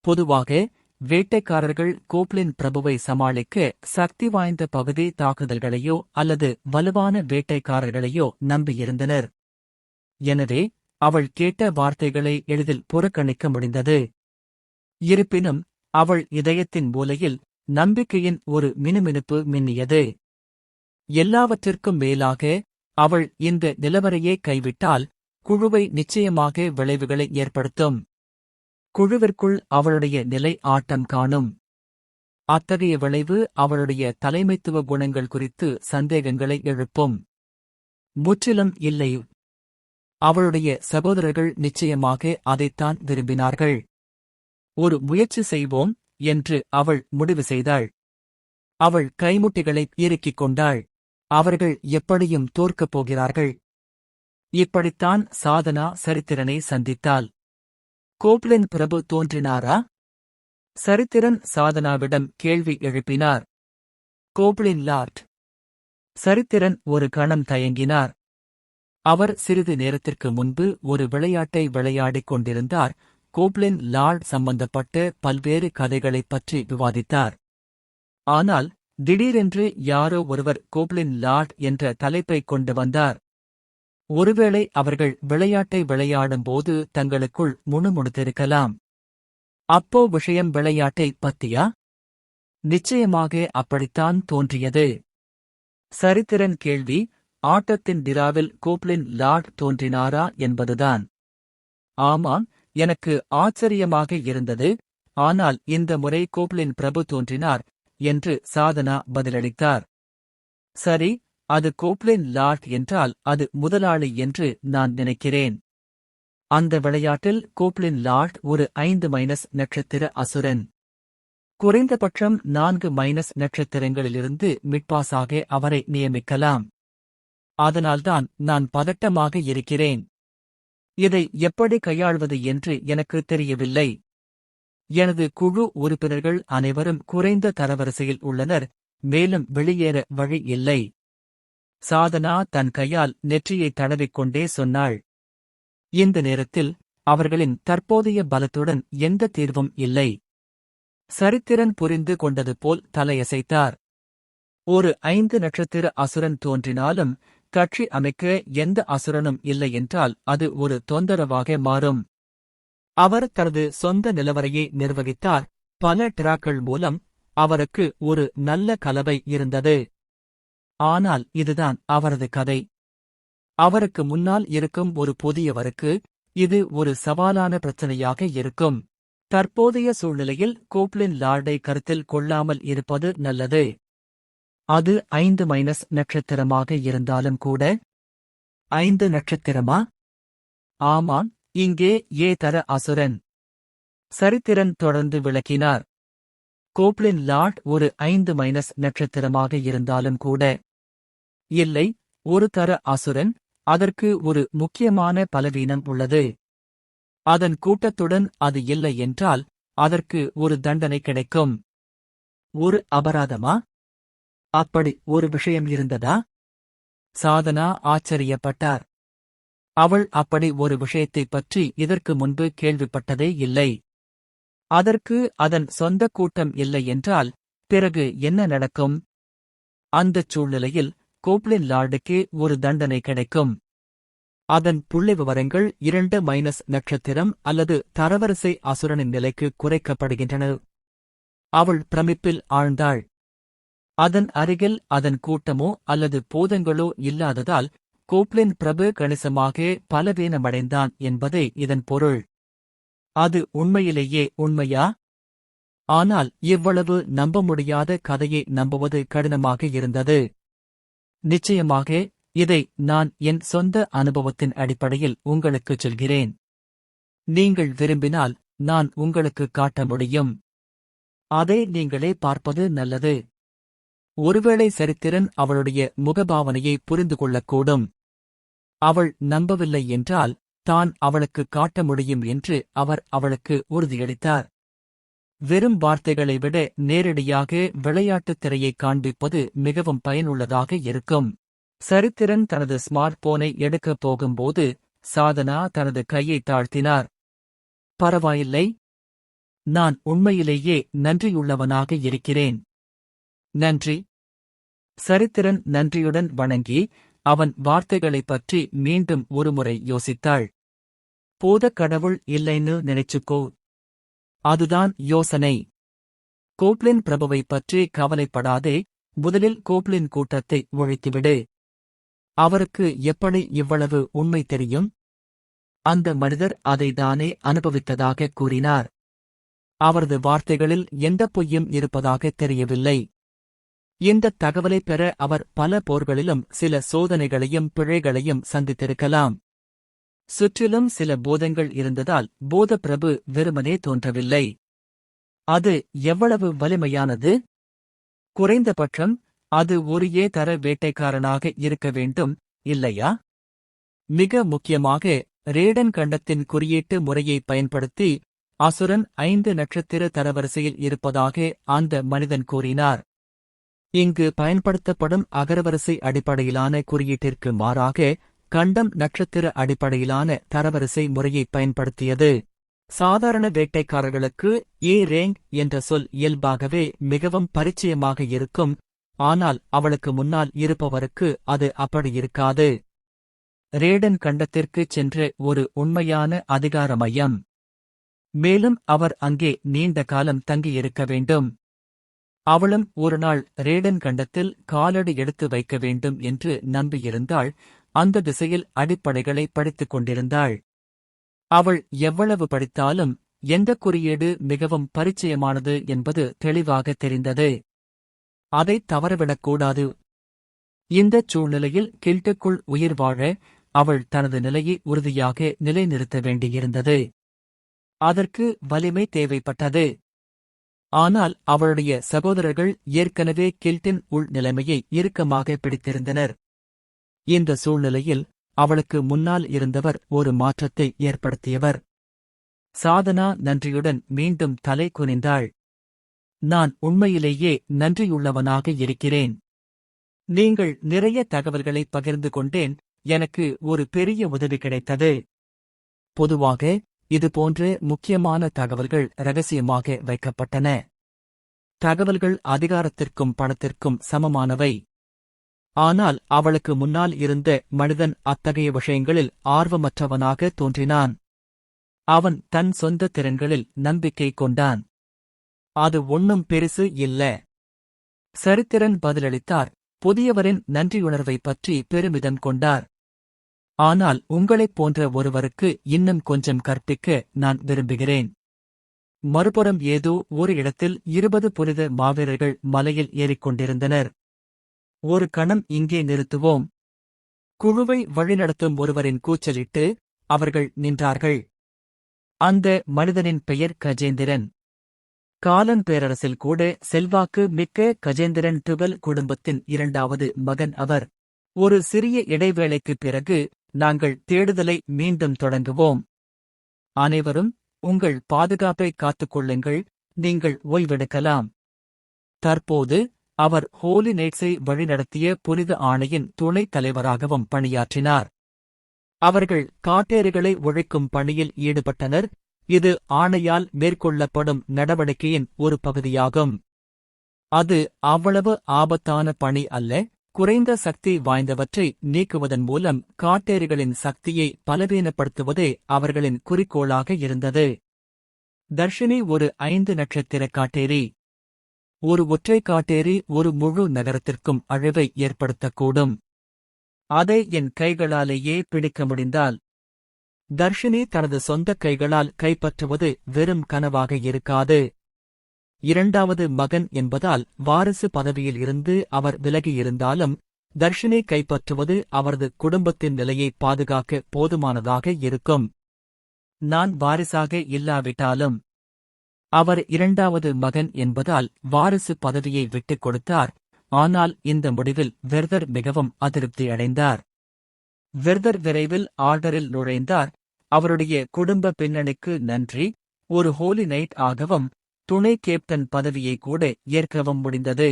பொதுவாக வேட்டைக்காரர்கள் கோப்லின் பிரபுவை சமாளிக்க சக்தி வாய்ந்த பகுதி தாக்குதல்களையோ அல்லது வலுவான வேட்டைக்காரர்களையோ நம்பியிருந்தனர். எனவே அவள் கேட்ட வார்த்தைகளை எளிதில் புறக்கணிக்க முடிந்தது. இருப்பினும் அவள் இதயத்தின் மூலையில் நம்பிக்கையின் ஒரு மினுமினுப்பு மின்னியது. எல்லாவற்றிற்கும் மேலாக அவள் இந்த நிலவரையே கைவிட்டால் குழுவை நிச்சயமாக விளைவுகளை ஏற்படுத்தும். குழுவிற்குள் அவளுடைய நிலை ஆட்டம் காணும். அத்தகைய விளைவு அவளுடைய தலைமைத்துவ குணங்கள் குறித்து சந்தேகங்களை எழுப்பும். முற்றிலும் இல்லை. அவளுடைய சகோதரர்கள் நிச்சயமாக அதைத்தான் விரும்பினார்கள். ஒரு முயற்சி செய்வோம் என்று அவள் முடிவு செய்தாள். அவள் கைமுட்டிகளை இறுக்கிக் கொண்டாள். அவர்கள் எப்படியும் தோற்கப் போகிறார்கள். இப்படித்தான் சாதனா சரித்திரனை சந்தித்தாள். கோப்லின் பிரபு தோன்றினாரா? சரித்திரன் சாதனாவிடம் கேள்வி எழுப்பினார். கோப்லின் லார்ட். சரித்திரன் ஒரு கணம் தயங்கினார். அவர் சிறிது நேரத்திற்கு முன்பு ஒரு விளையாட்டை விளையாடிக் கொண்டிருந்தார். கோப்லின் லார்ட் சம்பந்தப்பட்ட பல்வேறு கதைகளைப் பற்றி விவாதித்தார். ஆனால் திடீரென்று யாரோ ஒருவர் கோப்லின் லார்ட் என்ற தலைப்பைக் கொண்டு வந்தார். ஒருவேளை அவர்கள் விளையாட்டை விளையாடும்போது தங்களுக்குள் முணுமுணுத்திருக்கலாம். அப்போ விஷயம் விளையாட்டை பத்தியா? நிச்சயமாக அப்படித்தான் தோன்றியது. சரித்திரன் கேள்வி ஆட்டத்தின் டிராவில் கோப்லின் லார்ட் தோன்றினாரா என்பதுதான். ஆமாம், எனக்கு ஆச்சரியமாக இருந்தது. ஆனால் இந்த முறை கோப்லின் பிரபு தோன்றினார் என்று சாதனா பதிலளித்தார். சரி, அது கோப்லின் லார்ட் என்றால் அது முதலாளி என்று நான் நினைக்கிறேன். அந்த விளையாட்டில் கோப்லின் லார்ட் ஒரு 5- நட்சத்திர அசுரன். குறைந்தபட்சம் 4- நட்சத்திரங்களிலிருந்து மிட்பாஸாக அவரை நியமிக்கலாம். அதனால்தான் நான் பதட்டமாக இருக்கிறேன். இதை எப்படி கையாள்வது என்று எனக்கு தெரியவில்லை. எனது குழு உறுப்பினர்கள் அனைவரும் குறைந்த தரவரிசையில் உள்ளனர். மேலும் வெளியேற வழி இல்லை. சாதனா தன் கையால் நெற்றியை தடவிக்கொண்டே சொன்னாள். இந்த நேரத்தில் அவர்களின் தற்போதைய பலத்துடன் எந்த தீர்வும் இல்லை. சரித்திரன் புரிந்து கொண்டது போல் தலையசைத்தார். ஒரு 5 நட்சத்திர அசுரன் தோன்றினாலும் கட்சி அமைக்க எந்த அசுரனும் இல்லை என்றால் அது ஒரு தொந்தரவாக மாறும். அவர் தனது சொந்த நிலவரையை நிர்வகித்தார். பல டிராக்கள் மூலம் அவருக்கு ஒரு நல்ல கலவை இருந்தது. ஆனால் இதுதான் அவரது கதை. அவருக்கு முன்னால் இருக்கும் ஒரு புதியவருக்கு இது ஒரு சவாலான பிரச்சனையாக இருக்கும். தற்போதைய சூழ்நிலையில் கோப்லின் லார்டை கருத்தில் கொள்ளாமல் இருப்பது நல்லது. அது 5- நட்சத்திரமாக இருந்தாலும் கூட. 5 நட்சத்திரமா? ஆமாம், இங்கே ஏ தர அசுரன். சரித்திரன் தொடர்ந்து விளக்கினார். கோப்லின் லார்ட் ஒரு 5- நட்சத்திரமாக இருந்தாலும் கூட. இல்லை, ஒரு தர அசுரன். அதற்கு ஒரு முக்கியமான பலவீனம் உள்ளது. அதன் கூட்டத்துடன் அது இல்லை என்றால் அதற்கு ஒரு தண்டனை கிடைக்கும். ஒரு அபராதமா? அப்படி ஒரு விஷயம் இருந்ததா? சாதனா ஆச்சரியப்பட்டார். அவள் அப்படி ஒரு விஷயத்தைப் பற்றி இதற்கு முன்பு கேள்விப்பட்டதே இல்லை. அதற்கு அதன் சொந்த கூட்டம் இல்லை என்றால் பிறகு என்ன நடக்கும்? அந்தச் சூழ்நிலையில் கோப்லின் லார்டுக்கு ஒரு தண்டனை கிடைக்கும். அதன் புள்ளிவிவரங்கள் 2- நட்சத்திரம் அல்லது தரவரிசை அசுரனின் நிலைக்கு குறைக்கப்படுகின்றன. அவள் பிரமிப்பில் ஆழ்ந்தாள். அதன் அருகில் அதன் கூட்டமோ அல்லது பூதங்களோ இல்லாததால் கோப்லின் பிரபு கணிசமாக பலவீனமடைந்தான் என்பதே இதன் பொருள். அது உண்மையிலேயே உண்மையா? ஆனால் இவ்வளவு நம்ப முடியாத கதையை நம்புவது கடினமாக இருந்தது. நிச்சயமாக, இதை நான் என் சொந்த அனுபவத்தின் அடிப்படையில் உங்களுக்குச் சொல்கிறேன். நீங்கள் விரும்பினால் நான் உங்களுக்கு காட்ட முடியும். அதை நீங்களே பார்ப்பது நல்லது. ஒருவேளை சரித்திரன் அவளுடைய முகபாவனையை புரிந்து கொள்ளக்கூடும். அவள் நம்பவில்லை என்றால் தான் அவளுக்கு காட்ட முடியும் என்று அவர் அவளுக்கு உறுதியளித்தார். வெறும் வார்த்தைகளை விட நேரடியாக விளையாட்டுத் திரையை காண்பிப்பது மிகவும் பயனுள்ளதாக இருக்கும். சரித்திரன் தனது ஸ்மார்ட் போனை எடுக்கப் போகும்போது சாதனா தனது கையை தாழ்த்தினார். பரவாயில்லை. நான் உண்மையிலேயே நன்றியுள்ளவனாக இருக்கிறேன். நன்றி. சரித்திரன் நன்றியுடன் வணங்கி அவன் வார்த்தைகளைப் பற்றி மீண்டும் ஒருமுறை யோசித்தாள். பூதக் கடவுள் இல்லைன்னு நினைச்சுக்கோ. அதுதான் யோசனை. கோப்லின் பிரபுவைப் பற்றி கவலைப்படாதே. முதலில் கோப்லின் கூட்டத்தை ஒழித்துவிடு. அவருக்கு எப்படி இவ்வளவு உண்மை தெரியும்? அந்த மனிதர் அதைத்தானே அனுபவித்ததாக கூறினார். அவரது வார்த்தைகளில் எந்த பொய்யும் இருப்பதாக தெரியவில்லை. இந்த தகவலை பெற அவர் பல போர்களிலும் சில சோதனைகளையும் பிழைகளையும் சந்தித்திருக்கலாம். சுற்றிலும் சில போதங்கள் இருந்ததால் போதப்பிரபு வெறுமனே தோன்றவில்லை. அது எவ்வளவு வலிமையானது? குறைந்தபட்சம் அது ஒரு தர வேட்டைக்காரனாக இருக்க வேண்டும், இல்லையா? மிக முக்கியமாக ரேடன் கண்டத்தின் குறியீட்டு முறையை பயன்படுத்தி அசுரன் 5 நட்சத்திர தரவரிசையில் இருப்பதாக அந்த மனிதன் கூறினார். இங்கு பயன்படுத்தப்படும் அகரவரிசை அடிப்படையிலான குறியீட்டிற்கு மாறாக கண்டம் நட்சத்திர அடிப்படையிலான தரவரிசை முறையை பயன்படுத்தியது. சாதாரண வேட்டைக்காரர்களுக்கு ரேங் என்ற சொல் இயல்பாகவே மிகவும் பரிச்சயமாக இருக்கும், ஆனால் அவளுக்கு முன்னால் இருப்பவருக்கு அது அப்படி இருக்காது. ரேடன் கண்டத்திற்குச் சென்ற ஒரு உண்மையான அதிகார மையம். மேலும் அவர் அங்கே நீண்ட காலம் தங்கியிருக்க வேண்டும். அவளும் ஒருநாள் ரேடன் கண்டத்தில் காலடி எடுத்து வைக்க வேண்டும் என்று நம்பியிருந்தாள். அந்த திசையில் அடிப்படைகளை படித்துக் கொண்டிருந்தாள். அவள் எவ்வளவு படித்தாலும் எந்த குறியீடு மிகவும் பரிச்சயமானது என்பது தெளிவாக தெரிந்தது. அதை தவறவிடக்கூடாது. இந்தச் சூழ்நிலையில் கில்ட்டுக்குள் உயிர் வாழ அவள் தனது நிலையை உறுதியாக நிலைநிறுத்த வேண்டியிருந்தது. அதற்கு வலிமை தேவைப்பட்டது. ஆனால் அவளுடைய சகோதரர்கள் ஏற்கனவே கில்ட்டின் உள் நிலைமையை இறுக்கமாக பிடித்திருந்தனர். இந்த சூழ்நிலையில் அவளுக்கு முன்னால் இருந்தவர் ஒரு மாற்றத்தை ஏற்படுத்தியவர். சாதனா நன்றியுடன் மீண்டும் தலை குனிந்தாள். நான் உண்மையிலேயே நன்றியுள்ளவனாக இருக்கிறேன். நீங்கள் நிறைய தகவல்களை பகிர்ந்து கொண்டேன், எனக்கு ஒரு பெரிய உதவி கிடைத்தது. பொதுவாக இதுபோன்ற முக்கியமான தகவல்கள் இரகசியமாக வைக்கப்பட்டன. தகவல்கள் அதிகாரத்திற்கும் பணத்திற்கும் சமமானவை. ஆனால் அவளுக்கு முன்னால் இருந்த மனிதன் அத்தகைய விஷயங்களில் ஆர்வமற்றவனாக தோன்றினான். அவன் தன் சொந்த திறன்களில் நம்பிக்கை கொண்டான். அது ஒண்ணும் பெருசு இல்ல. சரித்திரன் பதிலளித்தார். புதியவரின் நன்றியுணர்வை பற்றி பெருமிதம் கொண்டார். ஆனால் உங்களைப் போன்ற ஒருவருக்கு இன்னும் கொஞ்சம் கற்பிக்க நான் விரும்புகிறேன். மறுபுறம் ஏதோ ஒரு இடத்தில் 20 புனித மாவீரர்கள் மலையில் ஏறிக்கொண்டிருந்தனர். ஒரு கணம் இங்கே நிறுத்துவோம். குழுவை வழிநடத்தும் ஒருவரின் கூச்சலிட்டு அவர்கள் நின்றார்கள். அந்த மனிதனின் பெயர் கஜேந்திரன். காலன் பேரரசில் கூட செல்வாக்கு மிக்க கஜேந்திரன் டுவெல் குடும்பத்தின் 2வது மகன் அவர். ஒரு சிறிய இடைவேளைக்குப் பிறகு நாங்கள் தேடுதலை மீண்டும் தொடங்குவோம். அனைவரும் உங்கள் பாதுகாப்பை காத்துக்கொள்ளுங்கள், நீங்கள் ஓய்வெடுக்கலாம். தற்போது அவர் ஹோலி நைட்ஸை வழிநடத்திய புனித ஆணையின் துணைத் தலைவராகவும் பணியாற்றினார். அவர்கள் காட்டேரிகளை ஒழிக்கும் பணியில் ஈடுபட்டனர். இது ஆணையால் மேற்கொள்ளப்படும் நடவடிக்கையின் ஒரு பகுதியாகும். அது அவ்வளவு ஆபத்தான பணி அல்ல. குறைந்த சக்தி வாய்ந்தவற்றை நீக்குவதன் மூலம் காட்டேரிகளின் சக்தியை பலவீனப்படுத்துவதே அவர்களின் குறிக்கோளாக இருந்தது. தர்ஷினி ஒரு 5 நட்சத்திர காட்டேரி. ஒரு ஒற்றை காட்டேரி ஒரு முழு நகரத்திற்கும் அழிவை ஏற்படுத்தக்கூடும். அதை என் கைகளாலேயே பிடிக்க முடிந்தால். தர்ஷினி தனது சொந்த கைகளால் கைப்பற்றுவது வெறும் கனவாக இருக்காது. 2வது மகன் என்பதால் வாரிசு பதவியில் இருந்து அவர் விலகியிருந்தாலும் தர்ஷினி கைப்பற்றுவது அவரது குடும்பத்தின் நிலையை பாதுகாக்க போதுமானதாக இருக்கும். நான் வாரிசாக இல்லாவிட்டாலும். அவர் 2வது மகன் என்பதால் வாரிசு பதவியை விட்டுக் கொடுத்தார். ஆனால் இந்த முடிவில் வெர்தர் மிகவும் அதிருப்தியடைந்தார். வெர்தர் விரைவில் ஆர்டரில் நுழைந்தார். அவருடைய குடும்ப பின்னணிக்கு நன்றி. ஒரு ஹோலி நைட் ஆகவும் துணை கேப்டன் பதவியை கூட ஏற்கவும் முடிந்தது.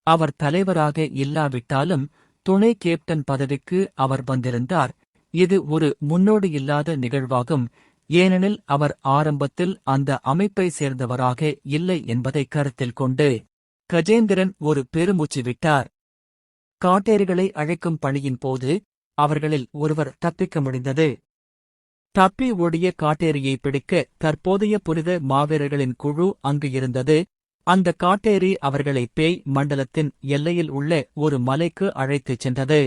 அவர் தலைவராக இல்லாவிட்டாலும் துணை கேப்டன் பதவிக்கு அவர் வந்திருந்தார். இது ஒரு முன்னோடியில்லாத நிகழ்வாகும், ஏனெனில் அவர் ஆரம்பத்தில் அந்த அமைப்பை சேர்ந்தவராக இல்லை என்பதை கருத்தில் கொண்டு. கஜேந்திரன் ஒரு பெருமூச்சு விட்டார். காட்டேரிகளை அழைக்கும் பணியின் போது அவர்களில் ஒருவர் தப்பிக்க முடிந்தது. தப்பி ஓடிய காட்டேரியை பிடிக்க தற்போதைய புனித மாவீரர்களின் குழு அங்கு இருந்தது. அந்த காட்டேரி அவர்களை பேய் மண்டலத்தின் எல்லையில் உள்ள ஒரு மலைக்கு அழைத்துச் சென்றது.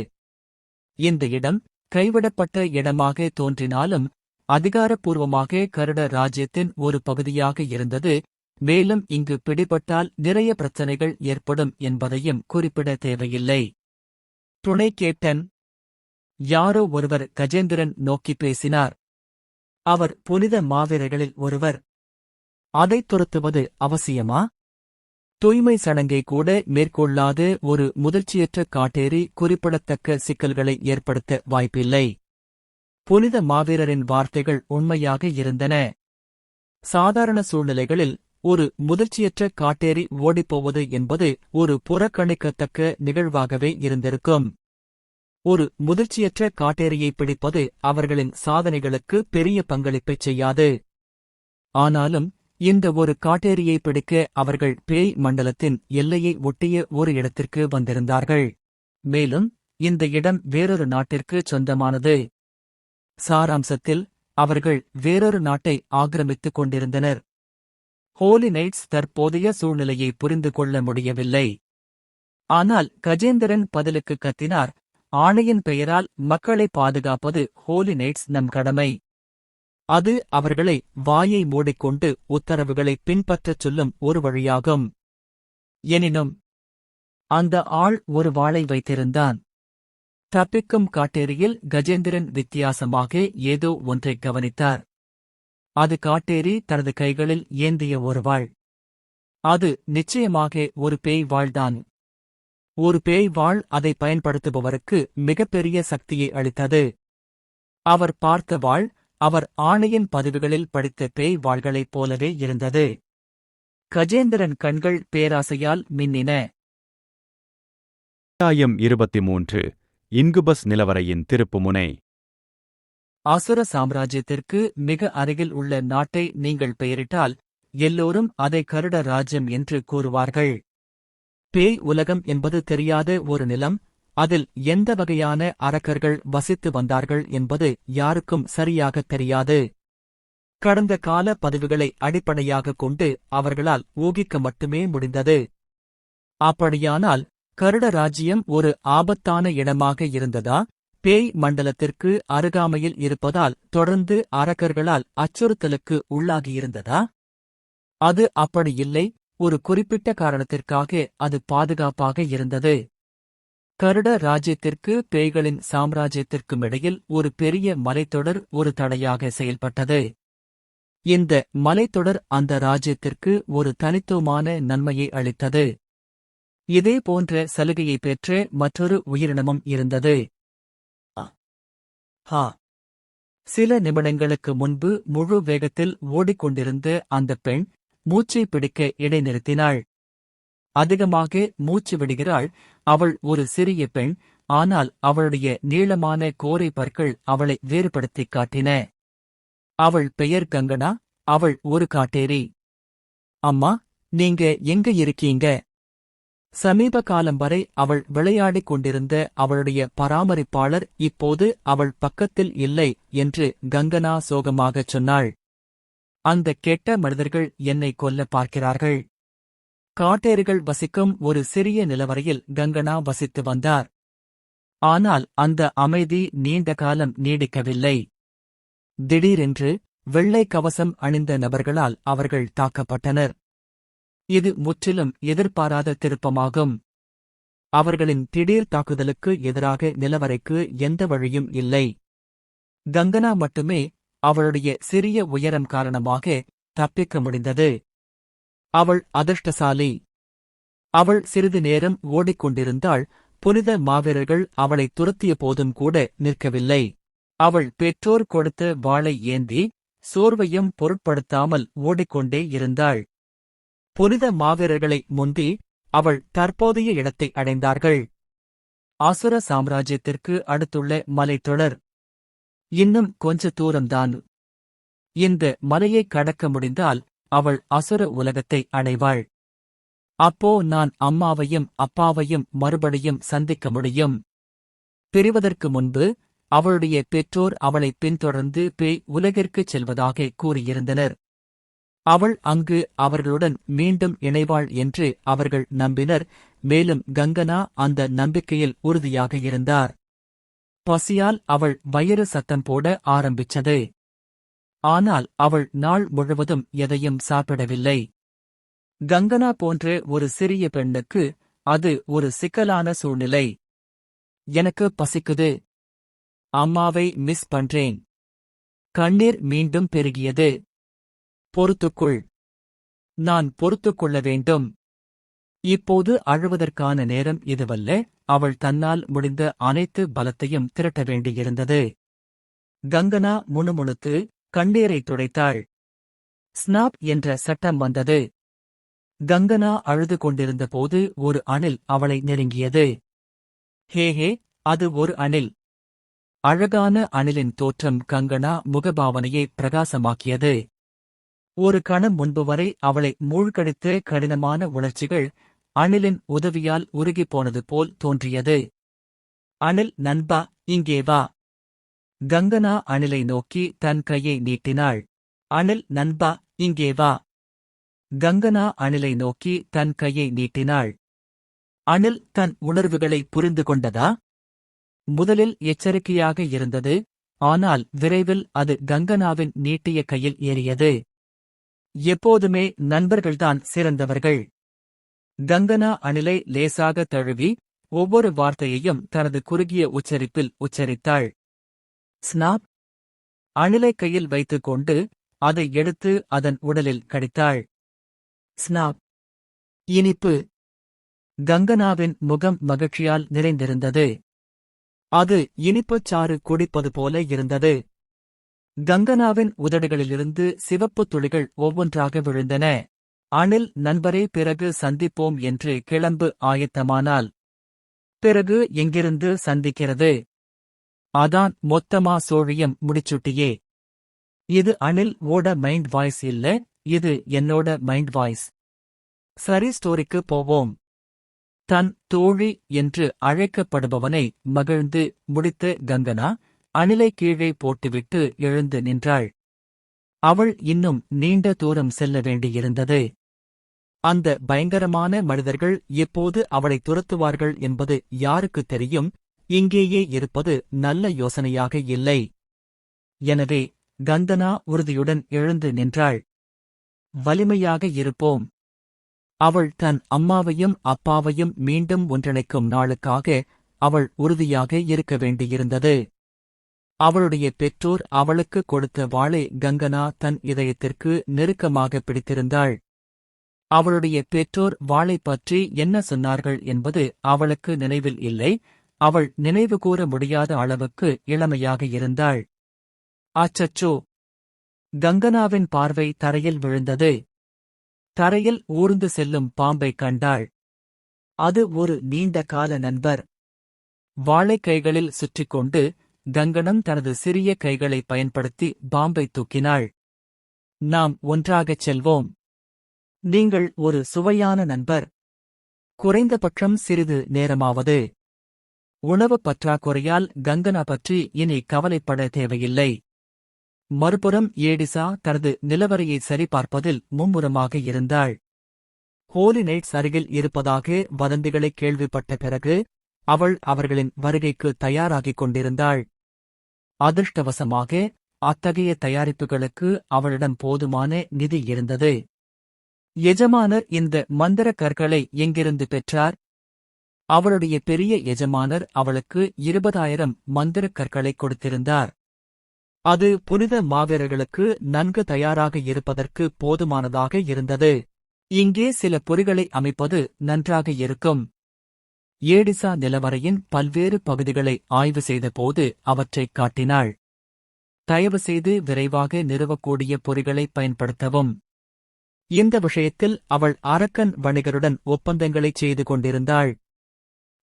இந்த இடம் கைவிடப்பட்ட இடமாக தோன்றினாலும் அதிகாரப்பூர்வமாக கருட ராஜ்யத்தின் ஒரு பகுதியாக இருந்தது. மேலும் இங்கு பிடிபட்டால் நிறைய பிரச்சனைகள் ஏற்படும் என்பதையும் குறிப்பிட தேவையில்லை. துணை கேப்டன் யாரோ ஒருவர் கஜேந்திரன் நோக்கி பேசினார். அவர் புனித மாவீரர்களில் ஒருவர். அதைத் துரத்துவது அவசியமா? தூய்மை சடங்கை கூட மேற்கொள்ளாத ஒரு முதிர்ச்சியற்ற காட்டேரி குறிப்பிடத்தக்க சிக்கல்களை ஏற்படுத்த வாய்ப்பில்லை. புனித மாவீரரின் வார்த்தைகள் உண்மையாக இருந்தன. சாதாரண சூழ்நிலைகளில் ஒரு முதிர்ச்சியற்ற காட்டேரி ஓடிப்போவது என்பது ஒரு புறக்கணிக்கத்தக்க நிகழ்வாகவே இருந்திருக்கும். ஒரு முதிர்ச்சியற்ற காட்டேரியை பிடிப்பது அவர்களின் சாதனைகளுக்கு பெரிய பங்களிப்பைச் செய்யாது. ஆனாலும் இந்த ஒரு காட்டேரியை பிடிக்க அவர்கள் பேய் மண்டலத்தின் எல்லையை ஒட்டிய ஒரு இடத்திற்கு வந்திருந்தார்கள். மேலும் இந்த இடம் வேறொரு நாட்டிற்கு சொந்தமானது. சாராம்சத்தில் அவர்கள் வேறொரு நாட்டை ஆக்கிரமித்துக் கொண்டிருந்தனர். ஹோலி நைட்ஸ் தற்போதைய சூழ்நிலையை புரிந்து கொள்ள முடியவில்லை. ஆனால் கஜேந்திரன் பதிலுக்கு கத்தினார், ஆணையின் பெயரால் மக்களை பாதுகாப்பது ஹோலி நைட்ஸ் நம் கடமை. அது அவர்களை வாயை மூடிக்கொண்டு உத்தரவுகளை பின்பற்றச் சொல்லும் ஒரு வழியாகும். எனினும் அந்த ஆள் ஒரு வாளை வைத்திருந்தான். தப்பிக்கும் காட்டேரியில் கஜேந்திரன் வித்தியாசமாக ஏதோ ஒன்றை கவனித்தார். அது காட்டேரி தனது கைகளில் ஏந்திய ஒரு வாள். அது நிச்சயமாக ஒரு பேய் வாள்தான். ஒரு பேய் வாள் அதை பயன்படுத்துபவருக்கு மிகப்பெரிய சக்தியை அளித்தது. அவர் பார்த்த வாள் அவர் ஆணையின் பதிவுகளில் படித்த பேய் வாள்களைப் போலவே இருந்தது. கஜேந்திரன் கண்கள் பேராசையால் மின்னின. அத்தியாயம் 23 இன்குபஸ் நிலவரையின் திருப்புமுனை. அசுர சாம்ராஜ்யத்திற்கு மிக அருகில் உள்ள நாட்டை நீங்கள் பெயரிட்டால் எல்லோரும் அதை கருட ராஜ்யம் என்று கூறுவார்கள். பேய் உலகம் என்பது தெரியாத ஒரு நிலம். அதில் எந்த வகையான அரக்கர்கள் வசித்து வந்தார்கள் என்பது யாருக்கும் சரியாகத் தெரியாது. கடந்த கால பதிவுகளை அடிப்படையாகக் கொண்டு அவர்களால் ஊகிக்க மட்டுமே முடிந்தது. அப்படியானால் கருட ராஜ்யம் ஒரு ஆபத்தான இடமாக இருந்ததா? பேய் மண்டலத்திற்கு அருகாமையில் இருப்பதால் தொடர்ந்து அரக்கர்களால் அச்சுறுத்தலுக்கு உள்ளாகியிருந்ததா? அது அப்படியில்லை. ஒரு குறிப்பிட்ட காரணத்திற்காக அது பாதுகாப்பாக இருந்தது. கருட ராஜ்யத்திற்கு பேய்களின் சாம்ராஜ்யத்திற்கும் இடையில் ஒரு பெரிய மலைத்தொடர் ஒரு தடையாக செயல்பட்டது. இந்த மலைத்தொடர் அந்த ராஜ்யத்திற்கு ஒரு தனித்துவமான நன்மையை அளித்தது. இதே போன்ற சலுகையை பெற்ற மற்றொரு உயிரினமும் இருந்தது. சில நிமிடங்களுக்கு முன்பு முழு வேகத்தில் ஓடிக்கொண்டிருந்த அந்த பெண் மூச்சை பிடிக்க இடைநிறுத்தினாள். அதிகமாக மூச்சு விடுகிறாள். அவள் ஒரு சிறிய பெண், ஆனால் அவளுடைய நீளமான கோரை பற்கள் அவளை வேறுபடுத்திக் காட்டின. அவள் பெயர் கங்கனா. அவள் ஒரு காட்டேரி. அம்மா, நீங்க எங்க இருக்கீங்க? சமீப காலம் வரை அவள் விளையாடிக் கொண்டிருந்த அவளுடைய பராமரிப்பாளர் இப்போது அவள் பக்கத்தில் இல்லை என்று கங்கனா சோகமாகச் சொன்னாள். அந்த கெட்ட மனிதர்கள் என்னை கொல்ல பார்க்கிறார்கள். காட்டேரிகள் வசிக்கும் ஒரு சிறிய நிலவரையில் கங்கனா வசித்து வந்தார். ஆனால் அந்த அமைதி நீண்ட காலம் நீடிக்கவில்லை. திடீரென்று வெள்ளை கவசம் அணிந்த நபர்களால் அவர்கள் தாக்கப்பட்டனர். இது முற்றிலும் எதிர்பாராத திருப்பமாகும். அவர்களின் திடீர் தாக்குதலுக்கு எதிராக நிலவரைக்கு எந்த வழியும் இல்லை. கங்கனா மட்டுமே அவளுடைய சிறிய உயரம் காரணமாக தப்பிக்க முடிந்தது. அவள் அதிர்ஷ்டசாலி. அவள் சிறிது நேரம் ஓடிக்கொண்டிருந்தாள். புனித மாவீரர்கள் அவளை துரத்திய போதும் கூட நிற்கவில்லை. அவள் பெற்றோர் கொடுத்த வாளை ஏந்தி சோர்வையும் பொருட்படுத்தாமல் ஓடிக்கொண்டே இருந்தாள். புனித மாவீரர்களை முந்தி அவள் தற்போதைய இடத்தை அடைந்தார்கள். அசுர சாம்ராஜ்யத்திற்கு அடுத்துள்ள மலைத்தொடர். இன்னும் கொஞ்ச தூரம்தான். இந்த மலையை கடக்க முடிந்தால் அவள் அசுர உலகத்தை அடைவாள். அப்போ நான் அம்மாவையும் அப்பாவையும் மறுபடியும் சந்திக்க முடியும். பிரிவதற்கு முன்பு அவளுடைய பெற்றோர் அவளை பின்தொடர்ந்து பேய் உலகிற்குச் செல்வதாக கூறியிருந்தனர். அவள் அங்கு அவர்களுடன் மீண்டும் இணைவாள் என்று அவர்கள் நம்பினர். மேலும் கங்கனா அந்த நம்பிக்கையில் உறுதியாக இருந்தார். பசியால் அவள் வயிறு சத்தம் போட ஆரம்பிச்சது. ஆனால் அவள் நாள் முழுவதும் எதையும் சாப்பிடவில்லை. கங்கனா போன்ற ஒரு சிறிய பெண்ணுக்கு அது ஒரு சிக்கலான சூழ்நிலை. எனக்கு பசிக்குது. அம்மாவை மிஸ் பண்றேன். கண்ணீர் மீண்டும் பெருகியது. பொறுத்துக்குள். நான் பொறுத்துக்கொள்ள வேண்டும். இப்போது அழுவதற்கான நேரம் இதுவல்ல, அவள் தன்னால் முடிந்த அனைத்து பலத்தையும் திரட்ட வேண்டியிருந்தது. கங்கனா முணுமுணுத்து கண்ணீரை துடைத்தாள். ஸ்னாப் என்ற சட்டம் வந்தது. கங்கனா அழுது கொண்டிருந்தபோது ஒரு அணில் அவளை நெருங்கியது. ஹே, அது ஒரு அணில். அழகான அணிலின் தோற்றம் கங்கனா முகபாவனையை பிரகாசமாக்கியது. ஒரு கணம் முன்பு வரை அவளை மூழ்கடித்த கடினமான உணர்ச்சிகள் அணிலின் உதவியால் உருகிப் போனது போல் தோன்றியது. அணில் நண்பா, இங்கே வா. கங்கனா அணிலை நோக்கி தன் கையை நீட்டினாள். அணில் நண்பா, இங்கே வா. கங்கனா அணிலை நோக்கி தன் கையை நீட்டினாள். அணில் தன் உணர்வுகளை புரிந்து கொண்டதா? முதலில் எச்சரிக்கையாக இருந்தது, ஆனால் விரைவில் அது கங்கனாவின் நீட்டிய கையில் ஏறியது. எப்போதுமே நண்பர்கள்தான் சிறந்தவர்கள். கங்கனா அணிலை லேசாக தழுவி ஒவ்வொரு வார்த்தையையும் தனது குறுகிய உச்சரிப்பில் உச்சரித்தாள். ஸ்னாப். அணிலை கையில் வைத்துக் கொண்டு அதை எடுத்து அதன் உடலில் கடித்தாள். ஸ்னாப். இனிப்பு. கங்கனாவின் முகம் மகிழ்ச்சியால் நிறைந்திருந்தது. அது இனிப்புச் சாறு குடிப்பது போல இருந்தது. கங்கனாவின் உதடுகளிலிருந்து சிவப்புத் துளிகள் ஒவ்வொன்றாக விழுந்தன. அணில் நண்பரே, பிறகு சந்திப்போம் என்று கிளம்பு ஆயத்தமானாள். பிறகு எங்கிருந்து சந்திக்கிறது? அதான் மொத்தமா சோழியம் முடிச்சுட்டியே. இது அணில் ஓட மைண்ட் வாய்ஸ் இல்ல, இது என்னோட மைண்ட் வாய்ஸ். சரி, ஸ்டோரிக்கு போவோம். தன் தோழி என்று அழைக்கப்படுபவனை மகிழ்ந்து முடித்த கங்கனா அணிலை கீழே போட்டுவிட்டு எழுந்து நின்றாள். அவள் இன்னும் நீண்ட தூரம் செல்ல வேண்டியிருந்தது. அந்த பயங்கரமான மனிதர்கள் எப்போது அவளை துரத்துவார்கள் என்பது யாருக்குத் தெரியும்? இங்கேயே இருப்பது நல்ல யோசனையாக இல்லை. எனவே கங்கனா உறுதியுடன் எழுந்து நின்றாள். வலிமையாக இருப்போம். அவள் தன் அம்மாவையும் அப்பாவையும் மீண்டும் ஒன்றிணைக்கும் நாளுக்காக அவள் உறுதியாக இருக்க வேண்டியிருந்தது. அவளுடைய பெற்றோர் அவளுக்கு கொடுத்த வாளை கங்கனா தன் இதயத்திற்கு நெருக்கமாக பிடித்திருந்தாள். அவளுடைய பெற்றோர் வாளைப் பற்றி என்ன சொன்னார்கள் என்பது அவளுக்கு நினைவில் இல்லை. அவள் நினைவுகூர முடியாத அளவுக்கு இளமையாக இருந்தாள். அச்சச்சோ! கங்கனாவின் பார்வை தரையில் விழுந்தது. தரையில் ஊர்ந்து செல்லும் பாம்பை கண்டாள். அது ஒரு நீண்ட கால நண்பர். வாழைக் கைகளில் சுற்றிக்கொண்டு கங்கனம் தனது சிறிய கைகளை பயன்படுத்தி பாம்பை தூக்கினாள். நாம் ஒன்றாகச் செல்வோம். நீங்கள் ஒரு சுவையான நண்பர். குறைந்தபட்சம் சிறிது நேரமாவது. உணவு பற்றாக்குறையால் கங்கனா பற்றி இனி கவலைப்பட தேவையில்லை. மறுபுறம் ஏடிசா தனது நிலவரையை சரிபார்ப்பதில் மும்முரமாக இருந்தாள். ஹோலி நைட்ஸ் அருகில் இருப்பதாக வதந்திகளை கேள்விப்பட்ட பிறகு அவள் அவர்களின் வருகைக்கு தயாராகிக் கொண்டிருந்தாள். அதிர்ஷ்டவசமாக அத்தகைய தயாரிப்புகளுக்கு அவளிடம் போதுமான நிதி இருந்தது. எஜமானர் இந்த மந்திர கற்களை எங்கிருந்து பெற்றார்? அவளுடைய பெரிய எஜமானர் அவளுக்கு 20,000 மந்திரக் கற்களை கொடுத்திருந்தார். அது புனித மாவீரர்களுக்கு நன்கு தயாராக இருப்பதற்கு போதுமானதாக இருந்தது. இங்கே சில பொறிகளை அமைப்பது நன்றாக இருக்கும். ஏடிசா நிலவரையின் பல்வேறு பகுதிகளை ஆய்வு செய்தபோது அவற்றைக் காட்டினாள். தயவுசெய்து விரைவாக நிறுவக்கூடிய பொறிகளை பயன்படுத்தவும். இந்த விஷயத்தில் அவள் அரக்கன் வணிகருடன் ஒப்பந்தங்களைச் செய்து கொண்டிருந்தாள்.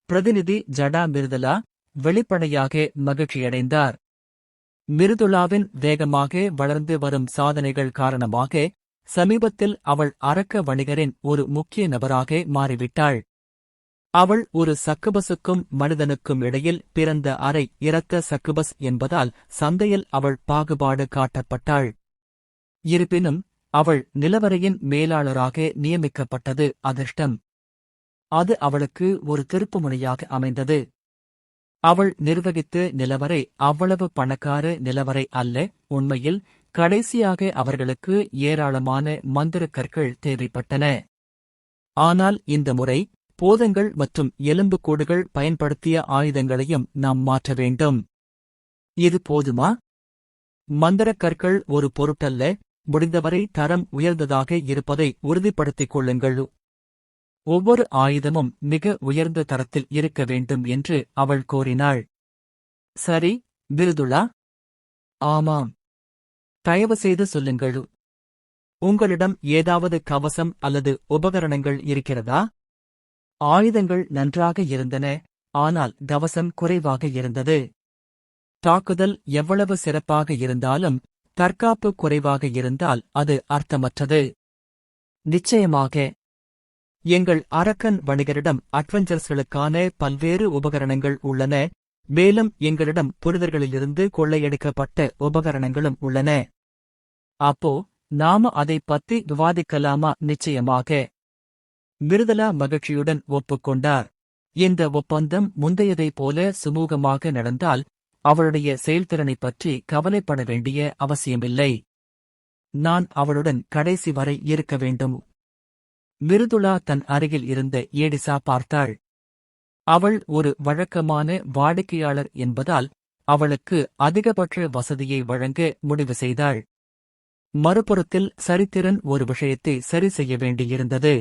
பிரதிநிதி ஜடா மிருதுலா வெளிப்படையாக மகிழ்ச்சியடைந்தார். மிருதுலாவின் வேகமாக வளர்ந்து வரும் சாதனைகள் காரணமாக சமீபத்தில் அவள் அரக்க வணிகரின் ஒரு முக்கிய நபராக மாறிவிட்டாள். அவள் ஒரு சக்குபசுக்கும் மனிதனுக்கும் இடையில் பிறந்த அரை இரத்த சக்குபஸ் என்பதால் சந்தையில் அவள் பாகுபாடு காட்டப்பட்டாள். இருப்பினும் அவள் நிலவரையின் மேலாளராக நியமிக்கப்பட்டது அதிர்ஷ்டம். அது அவளுக்கு ஒரு திருப்புமுனையாக அமைந்தது. அவள் நிர்வகித்த நிலவரை அவ்வளவு பணக்கார நிலவரை அல்ல. உண்மையில் கடைசியாக அவர்களுக்கு ஏராளமான மந்திரக் கற்கள் தேவைப்பட்டன. ஆனால் இந்த முறை போதங்கள் மற்றும் எலும்புக்கூடுகள் பயன்படுத்திய ஆயுதங்களையும் நாம் மாற்ற வேண்டும். இது போதுமா? மந்திரக் கற்கள் ஒரு பொருட்டல்ல, முடிந்தவரை தரம் உயர்ந்ததாக இருப்பதை உறுதிப்படுத்திக் கொள்ளுங்கள். ஒவ்வொரு ஆயுதமும் மிக உயர்ந்த தரத்தில் இருக்க வேண்டும் என்று அவள் கோரினாள். சரி, மிருதுளா. ஆமாம். தயவுசெய்து சொல்லுங்கள். உங்களிடம் ஏதாவது கவசம் அல்லது உபகரணங்கள் இருக்கிறதா? ஆயுதங்கள் நன்றாக இருந்தன, ஆனால் கவசம் குறைவாக இருந்தது. தாக்குதல் எவ்வளவு சிறப்பாக இருந்தாலும் தற்காப்பு குறைவாக இருந்தால் அது அர்த்தமற்றது. நிச்சயமாக. எங்கள் அரக்கன் வணிகரிடம் அட்வென்ச்சர்ஸ்களுக்கான பல்வேறு உபகரணங்கள் உள்ளன, மேலும் எங்களிடம் புனிதர்களிலிருந்து கொள்ளையடிக்கப்பட்ட உபகரணங்களும் உள்ளன. அப்போ நாம அதை பத்தி விவாதிக்கலாமா? நிச்சயமாக. மிருதுளா மகிழ்ச்சியுடன் ஒப்புக்கொண்டார். இந்த ஒப்பந்தம் முந்தையதைப் போல சுமூகமாக நடந்தால் அவளுடைய செயல்திறனைப் பற்றி கவலைப்பட வேண்டிய அவசியமில்லை. நான் அவளுடன் கடைசி வரை இருக்க வேண்டும். மிருதுளா தன் அருகில் இருந்த ஏடிசா பார்த்தாள். அவள் ஒரு வழக்கமான வாடிக்கையாளர் என்பதால் அவளுக்கு அதிகபட்ச வசதியை வழங்க முடிவு செய்தாள். மறுபுறத்தில் சரித்திரன் ஒரு விஷயத்தை சரி செய்ய வேண்டியிருந்தது.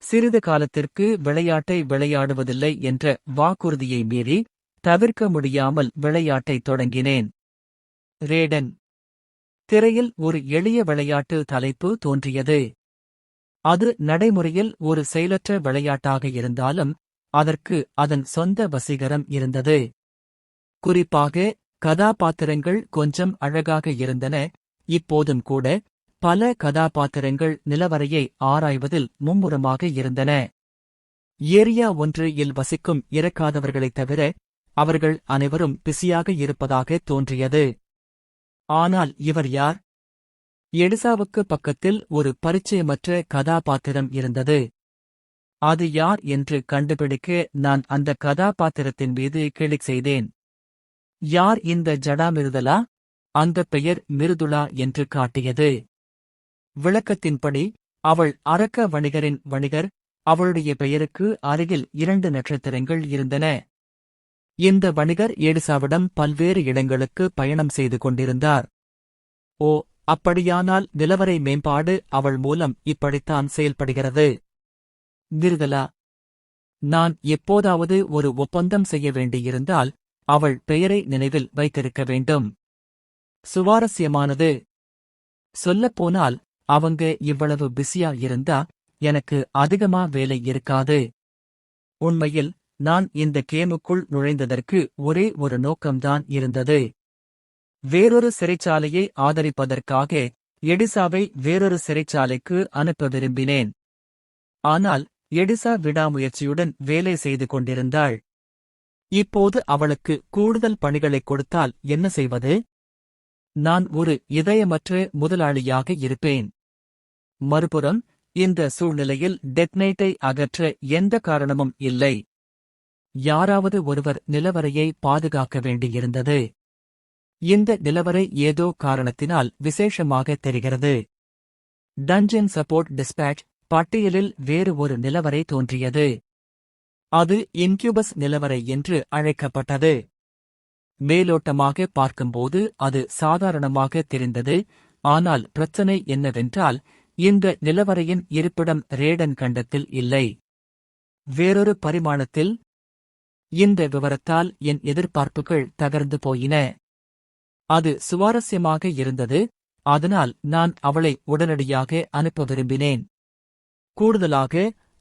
சிறிது காலத்திற்கு விளையாட்டை விளையாடுவதில்லை என்ற வாக்குறுதியை மீறி தவிர்க்க முடியாமல் விளையாட்டை தொடங்கினேன். ரேடன். திரையில் ஒரு எளிய விளையாட்டு தலைப்பு தோன்றியது. அது நடைமுறையில் ஒரு செயலற்ற விளையாட்டாக இருந்தாலும் அதற்கு அதன் சொந்த வசீகரம் இருந்தது. குறிப்பாக கதாபாத்திரங்கள் கொஞ்சம் அழகாக இருந்தன. இப்போதும் கூட பல கதாபாத்திரங்கள் நிலவரையை ஆராய்வதில் மும்முரமாக இருந்தன. ஏரியா 1 வசிக்கும் இறக்காதவர்களைத் தவிர அவர்கள் அனைவரும் பிஸியாக இருப்பதாக தோன்றியது. ஆனால் இவர் யார்? எடிசாவுக்கு பக்கத்தில் ஒரு பரிச்சயமற்ற கதாபாத்திரம் இருந்தது. அது யார் என்று கண்டுபிடிக்க நான் அந்த கதாபாத்திரத்தின் மீது கிளிக் செய்தேன். யார் இந்த ஜடா மிருதுளா? அந்த பெயர் மிருதுளா என்று காட்டியது. விளக்கத்தின்படி அவள் அரக்க வணிகரின் வணிகர். அவளுடைய பெயருக்கு அருகில் 2 நட்சத்திரங்கள் இருந்தன. இந்த வணிகர் ஏடிசாவிடம் பல்வேறு இடங்களுக்கு பயணம் செய்து கொண்டிருந்தார். ஓ, அப்படியானால் நிலவரை மேம்பாடு அவள் மூலம் இப்படித்தான் செயல்படுகிறது. மிருதுளா. நான் எப்போதாவது ஒரு ஒப்பந்தம் செய்ய வேண்டியிருந்தால் அவள் பெயரை நினைவில் வைத்திருக்க வேண்டும். சுவாரஸ்யமானது. சொல்லப்போனால் அவங்க இவ்வளவு பிஸியா இருந்தா எனக்கு அதிகமா வேலை இருக்காது. உண்மையில் நான் இந்த கேமுக்குள் நுழைந்ததற்கு ஒரே ஒரு நோக்கம்தான் இருந்தது. வேறொரு சிறைச்சாலையை ஆதரிப்பதற்காக எடிசாவை வேறொரு சிறைச்சாலைக்கு அனுப்ப விரும்பினேன். ஆனால் எடிசா விடாமுயற்சியுடன் வேலை செய்து கொண்டிருந்தாள். இப்போது அவளுக்கு கூடுதல் பணிகளைக் கொடுத்தால் என்ன செய்வது? நான் ஒரு இதயமற்ற முதலாளியாக இருப்பேன். மறுபுறம் இந்த சூழ்நிலையில் டெத்னைட்டை அகற்ற எந்த காரணமும் இல்லை. யாராவது ஒருவர் நிலவரையை பாதுகாக்க வேண்டியிருந்தது. இந்த நிலவரை ஏதோ காரணத்தினால் விசேஷமாக தெரிகிறது. டஞ்சன் சப்போர்ட் டிஸ்பேட்ச் பட்டியலில் வேறு ஒரு நிலவரை தோன்றியது. அது இன்கியூபஸ் நிலவரை என்று அழைக்கப்பட்டது. மேலோட்டமாக பார்க்கும்போது அது சாதாரணமாக தெரிந்தது. ஆனால் பிரச்சனை என்னவென்றால் இந்த நிலவரையின் இருப்பிடம் ரேடன் கண்டத்தில் இல்லை, வேறொரு பரிமாணத்தில். இந்த விவரத்தால் என் எதிர்பார்ப்புகள் தகர்ந்து போயின. அது சுவாரஸ்யமாக இருந்தது, அதனால் நான் அவளை உடனடியாக அனுப்ப விரும்பினேன். கூடுதலாக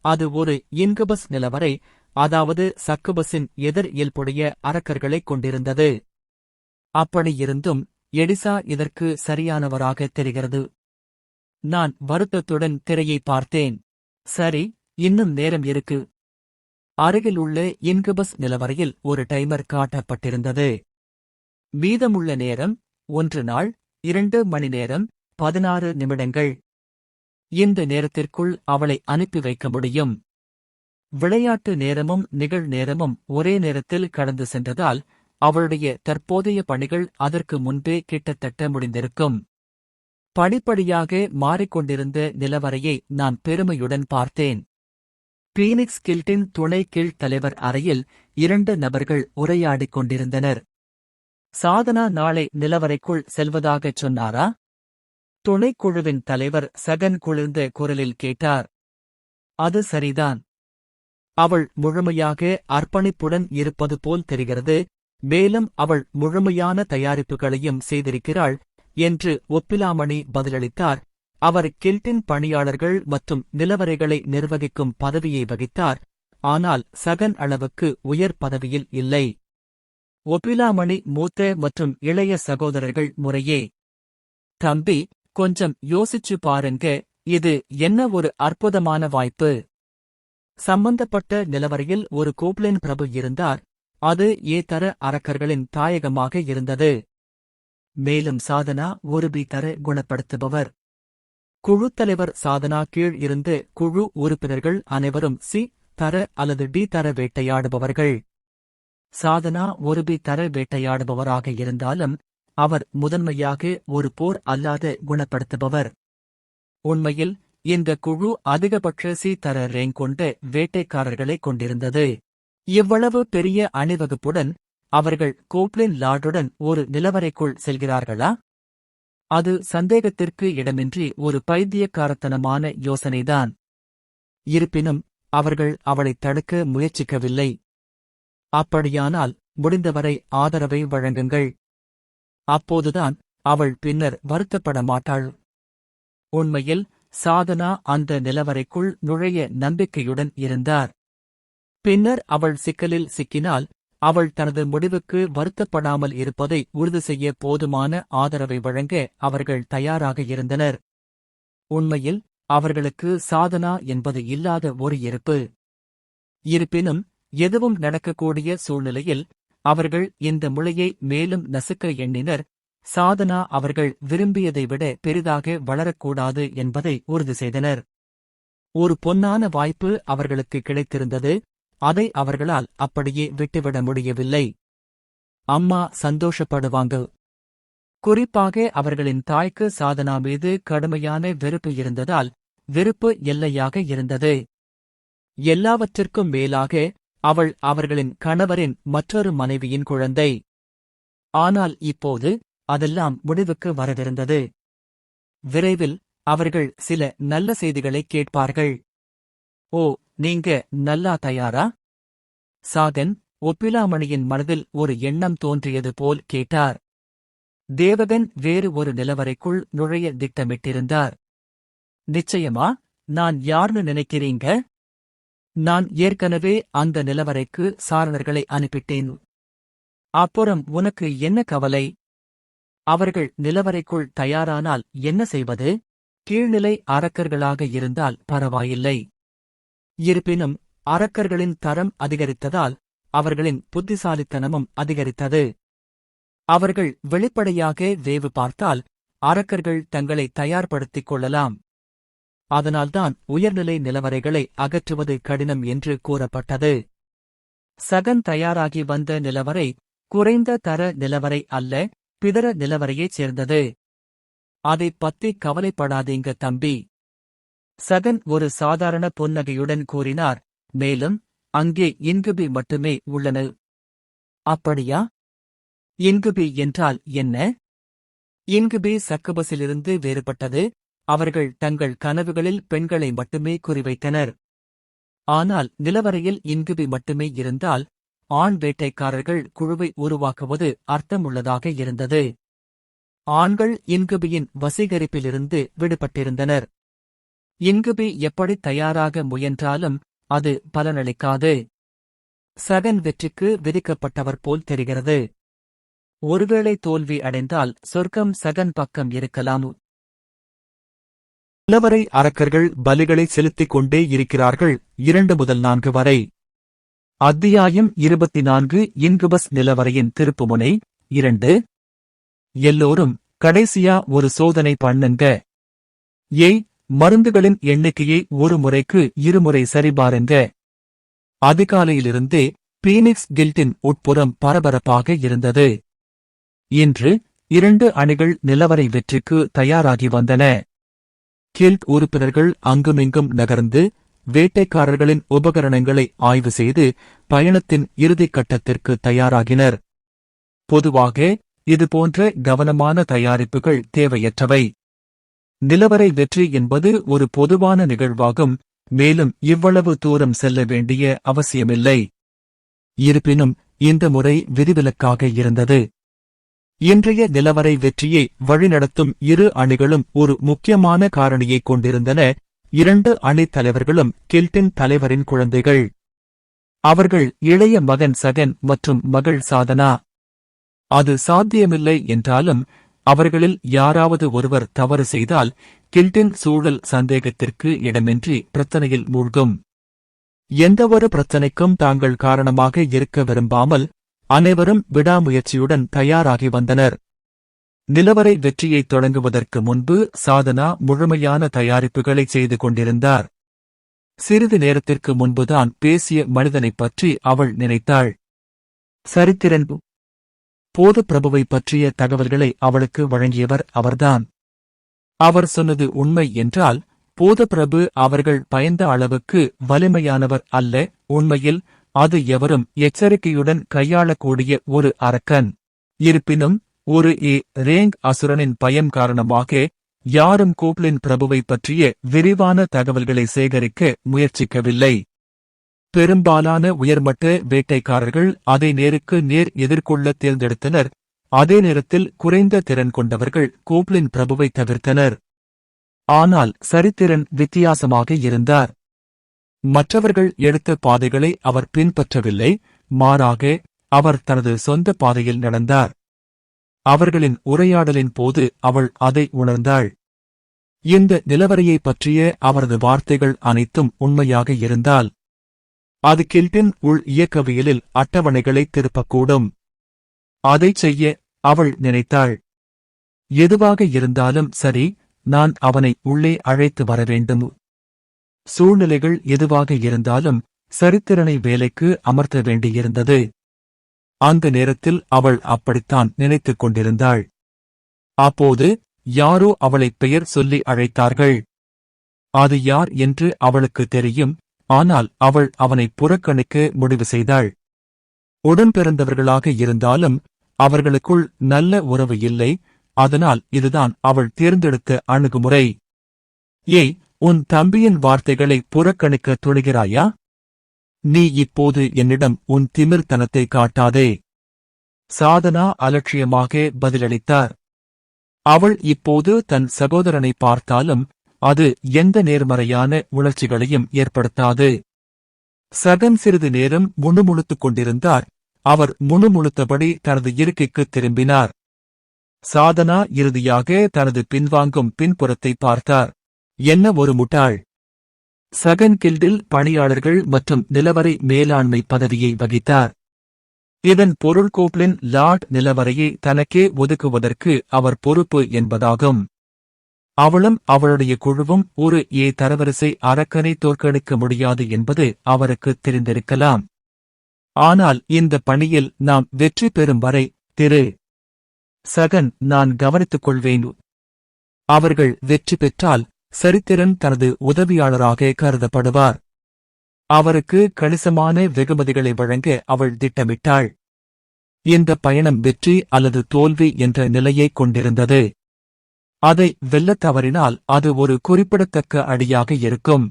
அது ஒரு இன்குபஸ் நிலவரை, அதாவது சக்குபஸின் எதிர் இயல்புடைய அரக்கர்களைக் கொண்டிருந்தது. அப்படியிருந்தும் எடிசா இதற்கு சரியானவராக தெரிகிறது. நான் வருத்தத்துடன் திரையை பார்த்தேன். சரி, இன்னும் நேரம் இருக்கு. அருகில் உள்ள இன்குபஸ் நிலவரையில் ஒரு டைமர் காட்டப்பட்டிருந்தது. மீதமுள்ள நேரம் 1 நாள் 2 மணி நேரம் 16 நிமிடங்கள். இந்த நேரத்திற்குள் அவளை அனுப்பி வைக்க முடியும். விளையாட்டு நேரமும் நிகழ்நேரமும் ஒரே நேரத்தில் கடந்து சென்றதால் அவளுடைய தற்போதைய பணிகள் அதற்கு முன்பே கிட்டத்தட்ட முடிந்திருக்கும். படிப்படியாக மாறிக்கொண்டிருந்த நிலவரையை நான் பெருமையுடன் பார்த்தேன். பீனிக்ஸ் கில்ட்டின் துணை கீழ் தலைவர் அறையில் 2 நபர்கள் உரையாடிக் கொண்டிருந்தனர். சாதனா நாளை நிலவரைக்குள் செல்வதாகச் சொன்னாரா? துணைக்குழுவின் தலைவர் சகன் குளிர்ந்த குரலில் கேட்டார். அது சரிதான். அவள் முழுமையாக அர்ப்பணிப்புடன் இருப்பது போல் தெரிகிறது, மேலும் அவள் முழுமையான தயாரிப்புகளையும் செய்திருக்கிறாள் என்று ஒப்பிலாமணி பதிலளித்தார். அவர் கில்ட்டின் பணியாளர்கள் மற்றும் நிலவரைகளை நிர்வகிக்கும் பதவியை வகித்தார், ஆனால் சகன் அளவுக்கு உயர் பதவியில் இல்லை. ஒப்பிலாமணி மூத்த மற்றும் இளைய சகோதரர்கள் முறையே. தம்பி, கொஞ்சம் யோசிச்சு பாருங்க, இது என்ன ஒரு அற்புதமான வாய்ப்பு. சம்பந்தப்பட்ட நிலவரையில் ஒரு கோப்லின் பிரபு இருந்தார், அது ஏ தர அரக்கர்களின் தாயகமாக இருந்தது. மேலும் சாதனா ஒரு பி தர குணப்படுத்துபவர். குழு தலைவர் சாதனா கீழ் இருந்து குழு உறுப்பினர்கள் அனைவரும் சி தர அல்லது டி தர வேட்டையாடுபவர்கள். சாதனா ஒரு பி தர வேட்டையாடுபவராக இருந்தாலும் அவர் முதன்மையாக ஒரு போர் அல்லாத குணப்படுத்துபவர். உண்மையில் இந்த குழு அதிகபட்ச சி தர ரேங்க் கொண்ட வேட்டைக்காரர்களைக் கொண்டிருந்தது. இவ்வளவு பெரிய அணிவகுப்புடன் அவர்கள் கோப்லின் லார்டுடன் ஒரு நிலவரைக்குள் செல்கிறார்களா? அது சந்தேகத்திற்கு இடமின்றி ஒரு பைத்தியக்காரத்தனமான யோசனைதான். இருப்பினும் அவர்கள் அவளைத் தடுக்க முயற்சிக்கவில்லை. அப்படியானால் முடிந்தவரை ஆதரவை வழங்குங்கள். அப்போதுதான் அவள் பின்னர் வருத்தப்பட மாட்டாள். உண்மையில் சாதனா அந்த நிலவரைக்குள் நுழைய நம்பிக்கையுடன் இருந்தார். பின்னர் அவள் சிக்கலில் சிக்கினால் அவள் தனது முடிவுக்கு வருத்தப்படாமல் இருப்பதை உறுதி செய்ய போதுமான ஆதரவை வழங்க அவர்கள் தயாராக இருந்தனர். உண்மையில் அவர்களுக்கு சாதனா என்பது இல்லாத ஒரு இருப்பு. இருப்பினும் எதுவும் நடக்கக்கூடிய சூழ்நிலையில் அவர்கள் இந்த முளையை மேலும் நசுக்க எண்ணினர். சாதனா அவர்கள் விரும்பியதை விட பெரிதாக வளரக்கூடாது என்பதை உறுதி செய்தனர். ஒரு பொன்னான வாய்ப்பு அவர்களுக்கு கிடைத்திருந்தது, அதை அவர்களால் அப்படியே விட்டுவிட முடியவில்லை. அம்மா சந்தோஷப்படுவாங்க. குறிப்பாக அவர்களின் தாய்க்கு சாதனா மீது கடுமையான வெறுப்பு இருந்ததால் வெறுப்பு எல்லையாக இருந்தது. எல்லாவற்றிற்கும் மேலாக அவள் அவர்களின் கணவரின் மற்றொரு மனைவியின் குழந்தை. ஆனால் இப்போது அதெல்லாம் முடிவுக்கு வரவிருந்தது. விரைவில் அவர்கள் சில நல்ல செய்திகளை கேட்பார்கள். ஓ, நீங்க நல்லா தயாரா? சாகன் ஒப்பிலாமணியின் மனதில் ஒரு எண்ணம் தோன்றியது போல் கேட்டார். தேவகன் வேறு ஒரு நிலவரைக்குள் நுழைய திட்டமிட்டிருந்தார். நிச்சயமா, நான் யார்னு நினைக்கிறீங்க? நான் ஏற்கனவே அந்த நிலவரைக்கு சாரணர்களை அனுப்பிட்டேன். அப்புறம் உனக்கு என்ன கவலை? அவர்கள் நிலவரைக்குள் தயாரானால் என்ன செய்வது? கீழ்நிலை அரக்கர்களாக இருந்தால் பரவாயில்லை. இருப்பினும் அரக்கர்களின் தரம் அதிகரித்ததால் அவர்களின் புத்திசாலித்தனமும் அதிகரித்தது. அவர்கள் வெளிப்படையாக வேவு பார்த்தால் அரக்கர்கள் தங்களை தயார்படுத்திக் கொள்ளலாம். அதனால்தான் உயர்நிலை நிலவரைகளை அகற்றுவது கடினம் என்று கூறப்பட்டது. சகன் தயாராகி வந்த நிலவரை குறைந்த தர நிலவரை அல்ல, பிதர நிலவரையைச் சேர்ந்தது. அதைப் பத்தி கவலைப்படாதீங்க தம்பி. சகன் ஒரு சாதாரண புன்னகையுடன் கூறினார். மேலும் அங்கே இன்குபி மட்டுமே உள்ளன. அப்படியா? இன்குபி என்றால் என்ன? இன்குபி சக்கபஸிலிருந்து வேறுபட்டது. அவர்கள் தங்கள் கனவுகளில் பெண்களை மட்டுமே குறிவைத்தனர். ஆனால் நிலவரையில் இன்குபி மட்டுமே இருந்தால் ஆண் வேட்டைக்காரர்கள் குழுவை உருவாக்குவது அர்த்தமுள்ளதாக இருந்தது. ஆண்கள் இன்குபியின் வசீகரிப்பிலிருந்து விடுபட்டிருந்தனர். இன்குபி எப்படி தயாராக முயன்றாலும் அது பலனளிக்காது. சகன் வெற்றிக்கு விதிக்கப்பட்டவர் போல் தெரிகிறது. ஒருவேளை தோல்வி அடைந்தால் சொர்க்கம் சகன் பக்கம் இருக்கலாம். நிலவரை அரக்கர்கள் பலிகளை செலுத்திக் கொண்டே இருக்கிறார்கள். 2 முதல் 4 வரை. அத்தியாயம் 24. இன்குபஸ் நிலவரையின் திருப்புமுனை 2. எல்லோரும் கடைசியா ஒரு சோதனை பண்ணுங்க. மருந்துகளின் எண்ணிக்கையை ஒரு முறைக்கு 2 முறை சரிபாருங்க. அதிகாலையிலிருந்தே பீனிக்ஸ் கில்ட்டின் உட்புறம் பரபரப்பாக இருந்தது. இன்று 2 அணிகள் நிலவரை வெற்றிக்கு தயாராகி வந்தன. கில்ட் உறுப்பினர்கள் அங்குமிங்கும் நகர்ந்து வேட்டைக்காரர்களின் உபகரணங்களை ஆய்வு செய்து பயணத்தின் இறுதிக் கட்டத்திற்கு தயாராகினர். பொதுவாக இதுபோன்ற கவனமான தயாரிப்புகள் தேவையற்றவை. நிலவரை வெற்றி என்பது ஒரு பொதுவான நிகழ்வாகும், மேலும் இவ்வளவு தூரம் செல்ல வேண்டிய அவசியமில்லை. இருப்பினும் இந்த முறை விதிவிலக்காக இருந்தது. இன்றைய நிலவரை வெற்றியை வழிநடத்தும் இரு அணிகளும் ஒரு முக்கியமான காரணியைக் கொண்டிருந்தன. இரண்டு அணித் தலைவர்களும் கில்டன் தலைவரின் குழந்தைகள். அவர்கள் இளைய மகன் சகன் மற்றும் மகள் சாதனா. அது சாத்தியமில்லை என்றாலும் அவர்களில் யாராவது ஒருவர் தவறு செய்தால் கில்டன் சூழல் சந்தேகத்திற்கு இடமின்றி பிரச்சனையில் மூழ்கும். எந்தவொரு பிரச்சனைக்கும் தாங்கள் காரணமாக இருக்க விரும்பாமல் அனைவரும் விடாமுயற்சியுடன் தயாராகி வந்தனர். நிலவரை வெற்றியை தொடங்குவதற்கு முன்பு சாதனா முழுமையான தயாரிப்புகளை செய்து கொண்டிருந்தார். சிறிது நேரத்திற்கு முன்புதான் பேசிய மனிதனைப் பற்றி அவள் நினைத்தாள். சரித்திரன் போது பிரபுவை பற்றிய தகவல்களை அவளுக்கு வழங்கியவர் அவர்தான். அவர் சொன்னது உண்மை என்றால் போதப்பிரபு அவர்கள் பயந்த அளவுக்கு வலிமையானவர் அல்ல. உண்மையில் அது எவரும் எச்சரிக்கையுடன் கையாளக்கூடிய ஒரு அரக்கன். இருப்பினும் ஒரு ரேங் அசுரனின் பயம் காரணமாக யாரும் கோப்லின் பிரபுவை பற்றிய விரிவான தகவல்களை சேகரிக்க முயற்சிக்கவில்லை. பெரும்பாலான உயர்மட்ட வேட்டைக்காரர்கள் அதை நேருக்கு நேர் எதிர்கொள்ள தேர்ந்தெடுத்தனர். அதே நேரத்தில் குறைந்த திறன் கொண்டவர்கள் கோப்லின் பிரபுவை தவிர்த்தனர். ஆனால் சரித்திரன் வித்தியாசமாக இருந்தார். மற்றவர்கள் எடுத்த பாதைகளை அவர் பின்பற்றவில்லை. மாறாக அவர் தனது சொந்த பாதையில் நடந்தார். அவர்களின் உரையாடலின் போது அவள் அதை உணர்ந்தாள். இந்த நிலவரையைப் பற்றிய அவரது வார்த்தைகள் அனைத்தும் உண்மையாக இருந்தால் அது கில்டன் உள் இயக்கவியலில் அட்டவணைகளை திருப்பக்கூடும். அதைச் செய்ய அவள் நினைத்தாள். எதுவாக இருந்தாலும் சரி, நான் அவனை உள்ளே அழைத்து வரவேண்டும். சூழ்நிலைகள் எதுவாக இருந்தாலும் சரித்திரனை வேலைக்கு அமர்த்த வேண்டியிருந்தது. அந்த நேரத்தில் அவள் அப்படித்தான் நினைத்துக் கொண்டிருந்தாள். அப்போது யாரோ அவளை பெயர் சொல்லி அழைத்தார்கள். அது யார் என்று அவளுக்கு தெரியும். ஆனால் அவள் அவனை புறக்கணிக்க முடிவு செய்தாள். உடன்பிறந்தவர்களாக இருந்தாலும் அவர்களுக்குள் நல்ல உறவு இல்லை. அதனால் இதுதான் அவள் தேர்ந்தெடுத்த அணுகுமுறை. ஏய், உன் தம்பியின் வார்த்தைகளை புறக்கணிக்க துணிகிறாயா? நீ இப்போது என்னிடம் உன் திமிர்த்தனத்தை காட்டாதே. சாதனா அலட்சியமாக பதிலளித்தார். அவள் இப்போது தன் சகோதரனை பார்த்தாலும் அது எந்த நேர்மறையான உணர்ச்சிகளையும் ஏற்படுத்தாது. சகன் சிறிது நேரம் முணுமுணுத்துக் கொண்டிருந்தார். அவர் முணுமுணுத்தபடி தனது இருக்கைக்கு திரும்பினார். சாதனா இறுதியாக தனது பின்வாங்கும் பின்புறத்தை பார்த்தார். என்ன ஒரு முட்டாள்! சகன் கில்டில் பணியாளர்கள் மற்றும் நிலவரை மேலாண்மை பதவியை வகித்தார். இதன் பொருள் கோப்லின் லார்ட் நிலவரையை தனக்கே ஒதுக்குவதற்கு அவர் பொறுப்பு என்பதாகும். அவளும் அவளுடைய குழுவும் ஒரு தரவரிசை அரக்கனை தோற்கடிக்க முடியாது என்பது அவருக்கு தெரிந்திருக்கலாம். ஆனால் இந்த பணியில் நாம் வெற்றி பெறும் வரை திரு சகன் நான் கவனித்துக் கொள்வேன். அவர்கள் வெற்றி பெற்றால் சரித்திரன் தனது உதவியாளராக கருதப்படுவார். அவருக்கு கணிசமான வெகுமதிகளை வழங்க அவள் திட்டமிட்டாள். இந்த பயணம் வெற்றி அல்லது தோல்வி என்ற நிலையைக் கொண்டிருந்தது. அதை வெல்லத் தவறினால் அது ஒரு குறிப்பிடத்தக்க அடியாக இருக்கும்.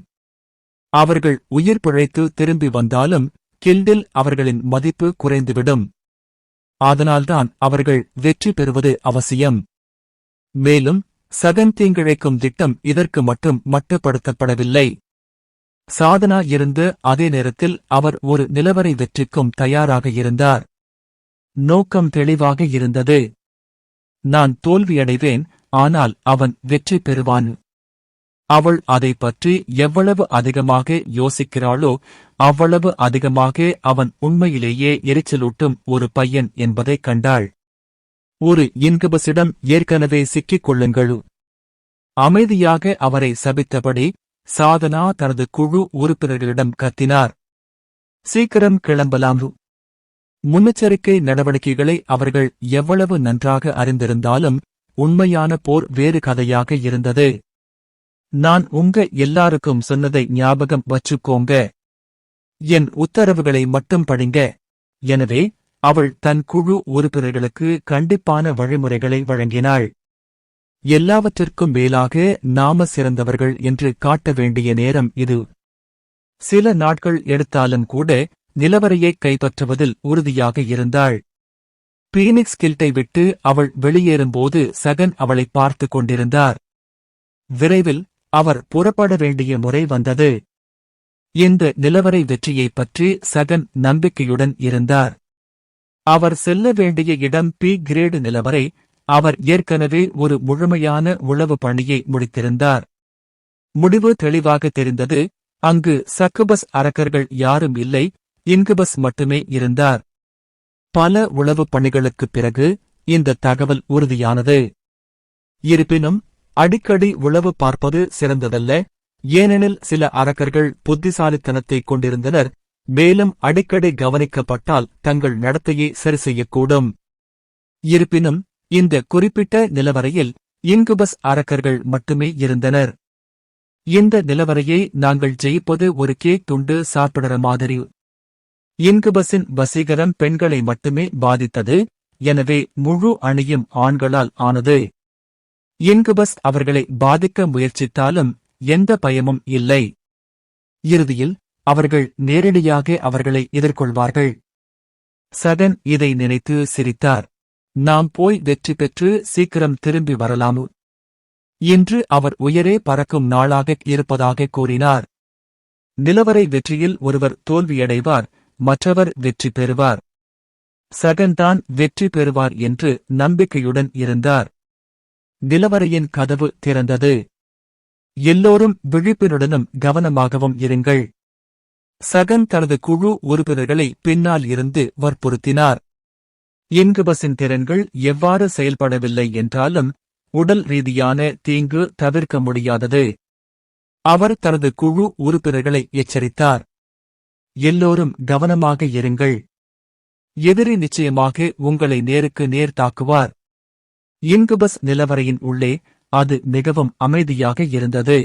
அவர்கள் உயிர் பிழைத்து திரும்பி வந்தாலும் கில்டில் அவர்களின் மதிப்பு குறைந்துவிடும். அதனால்தான் அவர்கள் வெற்றி பெறுவது அவசியம். மேலும் சகன் தீங்கிழைக்கும் திட்டம் இதற்கு மட்டும் மட்டுப்படுத்தப்படவில்லை. சாதனா இருந்த அதே நேரத்தில் அவர் ஒரு நிலவரை வெற்றிக்கும் தயாராக இருந்தார். நோக்கம் தெளிவாக இருந்தது. நான் தோல்வியடைவேன், ஆனால் அவன் வெற்றி பெறுவான். அவள் அதை பற்றி எவ்வளவு அதிகமாக யோசிக்கிறாளோ அவ்வளவு அதிகமாக அவன் உண்மையிலேயே எரிச்சலூட்டும் ஒரு பையன் என்பதைக் கண்டாள். ஒரு இன்குபஸிடம் ஏற்கனவே சிக்கிக் கொள்ளுங்கள். அமைதியாக அவரை சபித்தபடி சாதனா தனது குழு உறுப்பினர்களிடம் கத்தினார். சீக்கிரம் கிளம்பலாம். முன்னெச்சரிக்கை நடவடிக்கைகளை அவர்கள் எவ்வளவு நன்றாக அறிந்திருந்தாலும் உண்மையான போர் வேறு கதையாக இருந்தது. நான் உங்க எல்லாருக்கும் சொன்னதை ஞாபகம் வச்சுக்கோங்க. என் உத்தரவுகளை மட்டும் படிங்க. எனவே அவள் தன் குழு உறுப்பினர்களுக்கு கண்டிப்பான வழிமுறைகளை வழங்கினாள். எல்லாவற்றிற்கும் மேலாக நாம சிறந்தவர்கள் என்று காட்ட வேண்டிய நேரம் இது. சில நாட்கள் எடுத்தாலும் கூட நிலவரையை கைப்பற்றுவதில் உறுதியாக இருந்தாள். பீனிக்ஸ் கில்ட்டை விட்டு அவள் வெளியேறும்போது சகன் அவளை பார்த்துக் கொண்டிருந்தார். விரைவில் அவர் புறப்பட வேண்டிய முறை வந்தது. இந்த நிலவரை வெற்றியைப் பற்றி சகன் நம்பிக்கையுடன் இருந்தார். அவர் செல்ல வேண்டிய இடம் பி கிரேடு நிலவரை. அவர் ஏற்கனவே ஒரு முழுமையான உளவு பணியை முடித்திருந்தார். முடிவு தெளிவாக தெரிந்தது. அங்கு சக்குபஸ் அரக்கர்கள் யாரும் இல்லை, இன்குபஸ் மட்டுமே இருந்தார். பல உளவு பணிகளுக்குப் பிறகு இந்த தகவல் உறுதியானது. இருப்பினும் அடிக்கடி உளவு பார்ப்பது சிறந்ததல்ல, ஏனெனில் சில அரக்கர்கள் புத்திசாலித்தனத்தைக் கொண்டிருந்தனர், மேலும் அடிக்கடி கவனிக்கப்பட்டால் தங்கள் நடத்தையை சரிசெய்யக்கூடும். இருப்பினும் இந்த குறிப்பிட்ட நிலவரையில் இன்குபஸ் அரக்கர்கள் மட்டுமே இருந்தனர். இந்த நிலவரையை நாங்கள் ஜெயிப்பது ஒரு கேக் துண்டு சாப்பிடுற மாதிரி. இன்குபஸின் வசீகரம் பெண்களை மட்டுமே பாதித்தது, எனவே முழு அணியும் ஆண்களால் ஆனது. இன்குபஸ் அவர்களை பாதிக்க முயற்சித்தாலும் எந்த பயமும் இல்லை. இறுதியில் அவர்கள் நேரடியாக அவர்களை எதிர்கொள்வார்கள். சகன் இதை நினைத்து சிரித்தார். நாம் போய் வெற்றி பெற்று சீக்கிரம் திரும்பி வரலாமு. இன்று அவர் உயரே பறக்கும் நாளாக இருப்பதாக கூறினார். நிலவரை வெற்றியில் ஒருவர் தோல்வியடைவார், மற்றவர் வெற்றி பெறுவார். சகன்தான் வெற்றி பெறுவார் என்று நம்பிக்கையுடன் இருந்தார். நிலவரையின் கதவு திறந்தது. எல்லோரும் விழிப்புடனும் கவனமாகவும் இருங்கள். சகன் தனது குழு உறுப்பினர்களை பின்னால் இருந்து வற்புறுத்தினார். இன்குபஸின் திறன்கள் எவ்வாறு செயல்படவில்லை என்றாலும் உடல் ரீதியான தீங்கு தவிர்க்க முடியாதது. அவர் தனது குழு உறுப்பினர்களை எச்சரித்தார். எல்லோரும் கவனமாக இருங்கள். எதிரி நிச்சயமாக உங்களை நேருக்கு நேர் தாக்குவார். இன்குபஸ் நிலவரையின் உள்ளே அது மிகவும் அமைதியாக இருந்தது.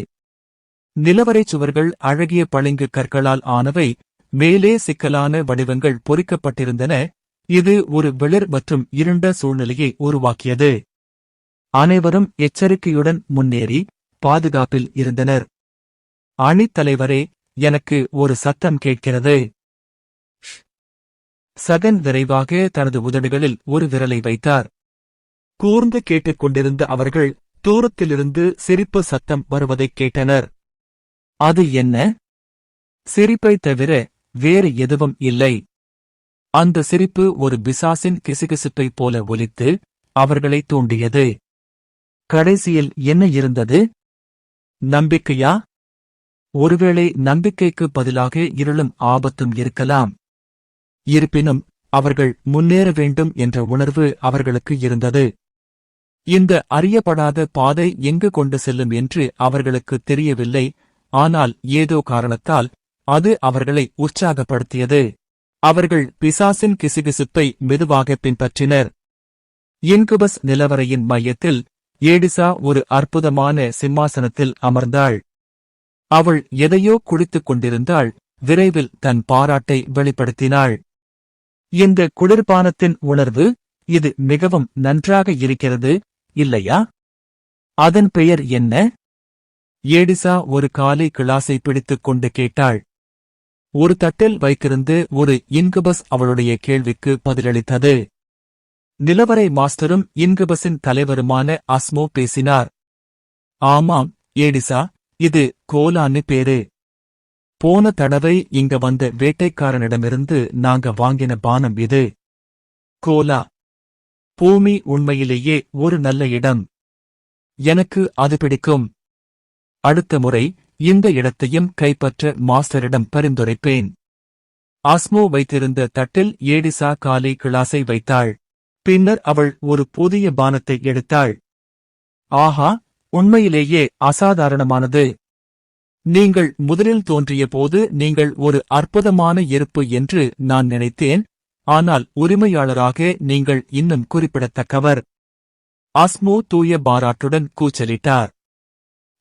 நிலவரை சுவர்கள் அழகிய பளிங்கு கற்களால் ஆனவை, மேலே சிக்கலான வடிவங்கள் பொறிக்கப்பட்டிருந்தன. இது ஒரு வெளிர் மற்றும் இருண்ட சூழ்நிலையை உருவாக்கியது. அனைவரும் எச்சரிக்கையுடன் முன்னேறி பாதுகாப்பில் இருந்தனர். அணித்தலைவரே, எனக்கு ஒரு சத்தம் கேட்கிறது. சகன் விரைவாக தனது உதடுகளில் ஒரு விரலை வைத்தார். கூர்ந்து கேட்டுக் கொண்டிருந்த அவர்கள் தூரத்திலிருந்து சிரிப்பு சத்தம் வருவதைக் கேட்டனர். அது என்ன? சிரிப்பைத் தவிர வேறு எதுவும் இல்லை. அந்த சிரிப்பு ஒரு பிசாசின் கிசுகிசுப்பைப் போல ஒலித்து அவர்களை தூண்டியது. கடைசியில் என்ன இருந்தது? நம்பிக்கையா? ஒருவேளை நம்பிக்கைக்கு பதிலாக இருளும் ஆபத்தும் இருக்கலாம். இருப்பினும் அவர்கள் முன்னேற வேண்டும் என்ற உணர்வு அவர்களுக்கு இருந்தது. இந்த அறியப்படாத பாதை எங்கு கொண்டு செல்லும் என்று அவர்களுக்கு தெரியவில்லை, ஆனால் ஏதோ காரணத்தால் அது அவர்களை உற்சாகப்படுத்தியது. அவர்கள் பிசாசின் கிசுகிசுப்பை மெதுவாக பின்பற்றினர். இன்குபஸ் நிலவரையின் மையத்தில் ஏடிசா ஒரு அற்புதமான சிம்மாசனத்தில் அமர்ந்தாள். அவள் எதையோ குடித்துக் கொண்டிருந்தாள். விரைவில் தன் பாராட்டை வெளிப்படுத்தினாள். இந்த குளிர்பானத்தின் உணர்வு, இது மிகவும் நன்றாக இருக்கிறது, இல்லையா? அதன் பெயர் என்ன? ஏடிசா ஒரு காலை கிளாஸை பிடித்துக் கொண்டு கேட்டாள். ஒரு தட்டில் வைத்திருந்து ஒரு இன்குபஸ் அவளுடைய கேள்விக்கு பதிலளித்தது. நிலவரை மாஸ்டரும் இன்குபஸின் தலைவருமான அஸ்மோ பேசினார். ஆமாம் ஏடிசா, இது கோலான்னு பேரு. போன தடவை இங்க வந்த வேட்டைக்காரனிடமிருந்து நாங்க வாங்கின பானம் இது. கோலா. பூமி உண்மையிலேயே ஒரு நல்ல இடம். எனக்கு அது பிடிக்கும். அடுத்த முறை இந்த இடத்தையும் கைப்பற்ற மாஸ்டரிடம் பரிந்துரைப்பேன். ஆஸ்மோ வைத்திருந்த தட்டில் ஏடிசா காலை கிளாஸை வைத்தாள். பின்னர் அவள் ஒரு புதிய பானத்தை எடுத்தாள். ஆஹா, உண்மையிலேயே அசாதாரணமானது. நீங்கள் முதலில் தோன்றிய போது நீங்கள் ஒரு அற்புதமான இருப்பு என்று நான் நினைத்தேன், ஆனால் உரிமையாளராக நீங்கள் இன்னும் குறிப்பிடத்தக்கவர். ஆஸ்மோ தூய பாராட்டுடன் கூச்சலிட்டார்.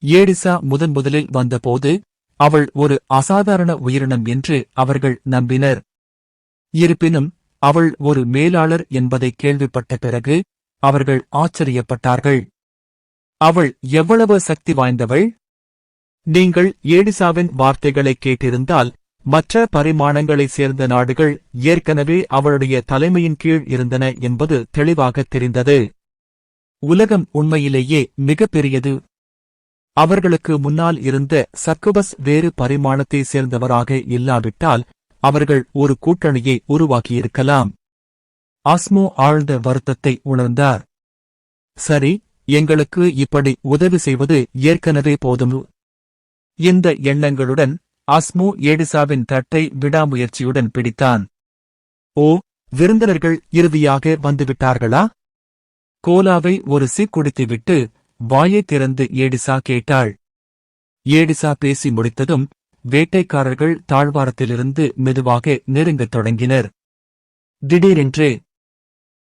ஏடிசா முதலில் வந்தபோது அவள் ஒரு அசாதாரண உயிரினம் என்று அவர்கள் நம்பினர். இருப்பினும் அவள் ஒரு மேலாளர் என்பதை கேள்விப்பட்ட பிறகு அவர்கள் ஆச்சரியப்பட்டார்கள். அவள் எவ்வளவு சக்தி வாய்ந்தவள்! நீங்கள் ஏடிசாவின் வார்த்தைகளை கேட்டிருந்தால் மற்ற பரிமாணங்களைச் சேர்ந்த நாடுகள் ஏற்கனவே அவளுடைய தலைமையின் கீழ் இருந்தன என்பது தெளிவாகத் தெரிந்தது. உலகம் உண்மையிலேயே மிகப்பெரியது. அவர்களுக்கு முன்னால் இருந்த சக்குபஸ் வேறு பரிமாணத்தைச் சேர்ந்தவராக இல்லாவிட்டால் அவர்கள் ஒரு கூட்டணியை உருவாக்கியிருக்கலாம். ஆஸ்மோ ஆழ்ந்த வருத்தத்தை உணர்ந்தார். சரி, எங்களுக்கு இப்படி உதவி செய்வது ஏற்கனவே போதும். இந்த எண்ணங்களுடன் ஆஸ்மோ ஏடிசாவின் தட்டை விடாமுயற்சியுடன் பிடித்தான். ஓ, விருந்தினர்கள் இறுதியாக வந்துவிட்டார்களா? கோலாவை ஒரு சிக் குடித்துவிட்டு வாயைத் திறந்து ஏடிசா கேட்டாள். ஏடிசா பேசி முடித்ததும் வேட்டைக்காரர்கள் தாழ்வாரத்திலிருந்து மெதுவாக நெருங்கத் தொடங்கினர். திடீரென்று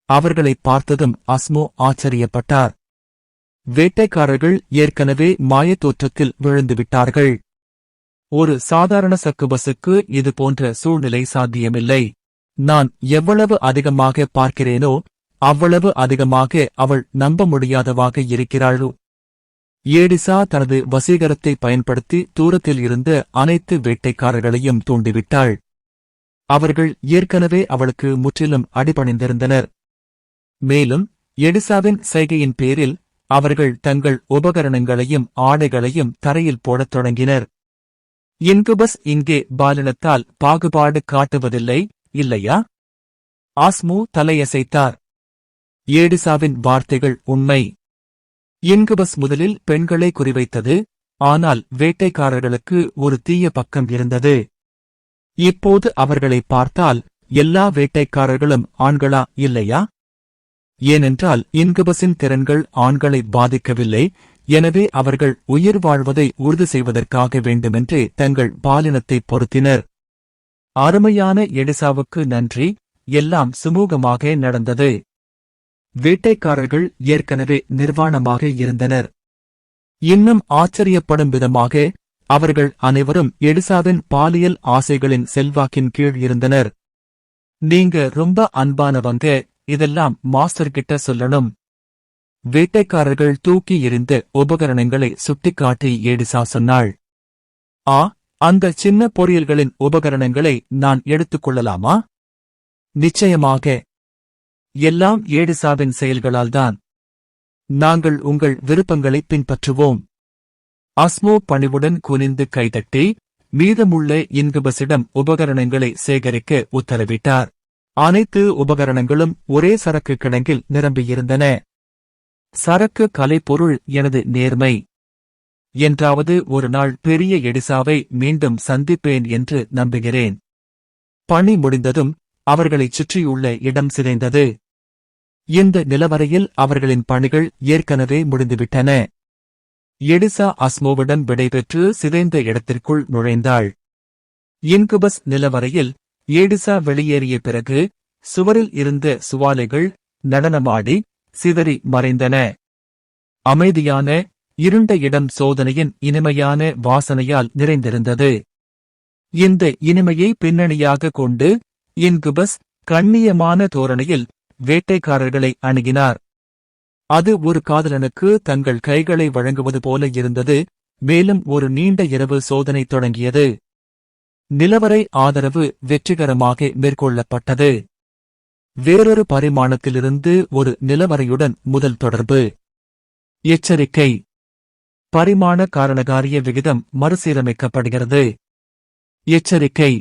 அவர்களைப் பார்த்ததும் ஆஸ்மோ ஆச்சரியப்பட்டார். வேட்டைக்காரர்கள் ஏற்கனவே மாயத் தோற்றத்தில் விழுந்துவிட்டார்கள். ஒரு சாதாரண சக்குபஸுக்கு இது போன்ற சூழ்நிலை சாத்தியமில்லை. நான் எவ்வளவு அதிகமாக பார்க்கிறேனோ அவ்வளவு அதிகமாக அவள் நம்ப முடியாதவாக இருக்கிறாளோ. ஏடிசா தனது வசீகரத்தை பயன்படுத்தி தூரத்தில் இருந்த அனைத்து வேட்டைக்காரர்களையும் தூண்டிவிட்டாள். அவர்கள் ஏற்கனவே அவளுக்கு முற்றிலும் அடிபணிந்திருந்தனர். மேலும் எடிசாவின் சைகையின் பேரில் அவர்கள் தங்கள் உபகரணங்களையும் ஆடைகளையும் தரையில் போடத் தொடங்கினர். இன்குபஸ் இங்கே பாலினத்தால் பாகுபாடு காட்டுவதில்லை, இல்லையா? ஆஸ்மு தலையசைத்தார். ஏடிசாவின் வார்த்தைகள் உண்மை. இன்குபஸ் முதலில் பெண்களை குறிவைத்தது, ஆனால் வேட்டைக்காரர்களுக்கு ஒரு தீய பக்கம் இருந்தது. இப்போது அவர்களை பார்த்தால் எல்லா வேட்டைக்காரர்களும் ஆண்களா, இல்லையா? ஏனென்றால் இன்குபஸின் திறன்கள் ஆண்களை பாதிக்கவில்லை. எனவே அவர்கள் உயிர் வாழ்வதை உறுதி செய்வதற்காக வேண்டுமென்றே தங்கள் பாலினத்தை பொருத்தினர். அருமையான எடிசாவுக்கு நன்றி. எல்லாம் சுமூகமாக நடந்தது. வேட்டைக்காரர்கள் ஏற்கனவே நிர்வாணமாக இருந்தனர். இன்னும் ஆச்சரியப்படும் விதமாக அவர்கள் அனைவரும் எடிசாவின் பாலியல் ஆசைகளின் செல்வாக்கின் கீழ் இருந்தனர். நீங்க ரொம்ப அன்பானவங்க, இதெல்லாம் மாஸ்டர் கிட்ட சொல்லணும். வேட்டைக்காரர்கள் தூக்கி எறிந்த உபகரணங்களை சுட்டிக்காட்டி ஏடிசா சொன்னாள். ஆ, அந்த சின்ன பொறியல்களின் உபகரணங்களை நான் எடுத்துக்கொள்ளலாமா? நிச்சயமாக. எல்லாம் ஏடிசாவின் செயல்களால்தான். நாங்கள் உங்கள் விருப்பங்களை பின்பற்றுவோம். ஆஸ்மோ பணிவுடன் குனிந்து கைதட்டி மீதமுள்ள இன்குபஸிடம் உபகரணங்களை சேகரிக்க உத்தரவிட்டார். அனைத்து உபகரணங்களும் ஒரே சரக்கு கிடங்கில் நிரம்பியிருந்தன. சரக்கு கலைப்பொருள் எனது நேர்மை. என்றாவது ஒரு நாள் பெரிய எடிசாவை மீண்டும் சந்திப்பேன் என்று நம்புகிறேன். பணி முடிந்ததும் அவர்களைச் சுற்றியுள்ள இடம் சிதைந்தது. இந்த நிலவரையில் அவர்களின் பணிகள் ஏற்கனவே முடிந்துவிட்டன. எடிசா அஸ்மோவிடம் விடைபெற்று சிதைந்த இடத்திற்குள் நுழைந்தாள். இன்குபஸ் நிலவரையில் ஏடிசா வெளியேறிய பிறகு சுவரில் இருந்த சுவாலைகள் நடனமாடி சிதறி மறைந்தன. அமைதியான இருண்ட இடம் சோதனையின் இனிமையான வாசனையால் நிறைந்திருந்தது. இந்த இனிமையை பின்னணியாக கொண்டு இன்குபஸ் கண்ணியமான தோரணையில் வேட்டைக்காரர்களை அணுகினார். அது ஒரு காதலனுக்கு தங்கள் கைகளை வழங்குவது போல இருந்தது. மேலும் ஒரு நீண்ட இரவு சோதனை தொடங்கியது. நிலவரை ஆதரவு வெற்றிகரமாக மேற்கொள்ளப்பட்டது. வேறொரு பரிமாணத்திலிருந்து ஒரு நிலவரையுடன் முதல் தொடர்பு. எச்சரிக்கை. பரிமாண காரணகாரிய விகிதம் மறுசீரமைக்கப்படுகிறது. எச்சரிக்கை.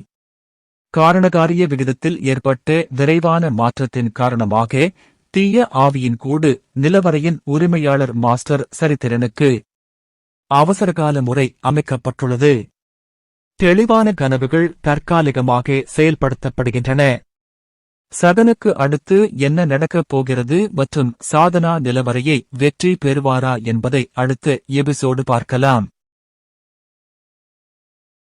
காரணகாரிய விகிதத்தில் ஏற்பட்ட விரைவான மாற்றத்தின் காரணமாக தீய ஆவியின் கூடு நிலவரையின் உரிமையாளர் மாஸ்டர் சரித்திரனுக்கு அவசரகால முறை அமைக்கப்பட்டுள்ளது. தெளிவான கனவுகள் தற்காலிகமாக செயல்படுத்தப்படுகின்றன. சகனுக்கு அடுத்து என்ன நடக்கப் போகிறது மற்றும் சாதனா நிலவரையை வெற்றி பெறுவாரா என்பதை அடுத்த எபிசோடு பார்க்கலாம்.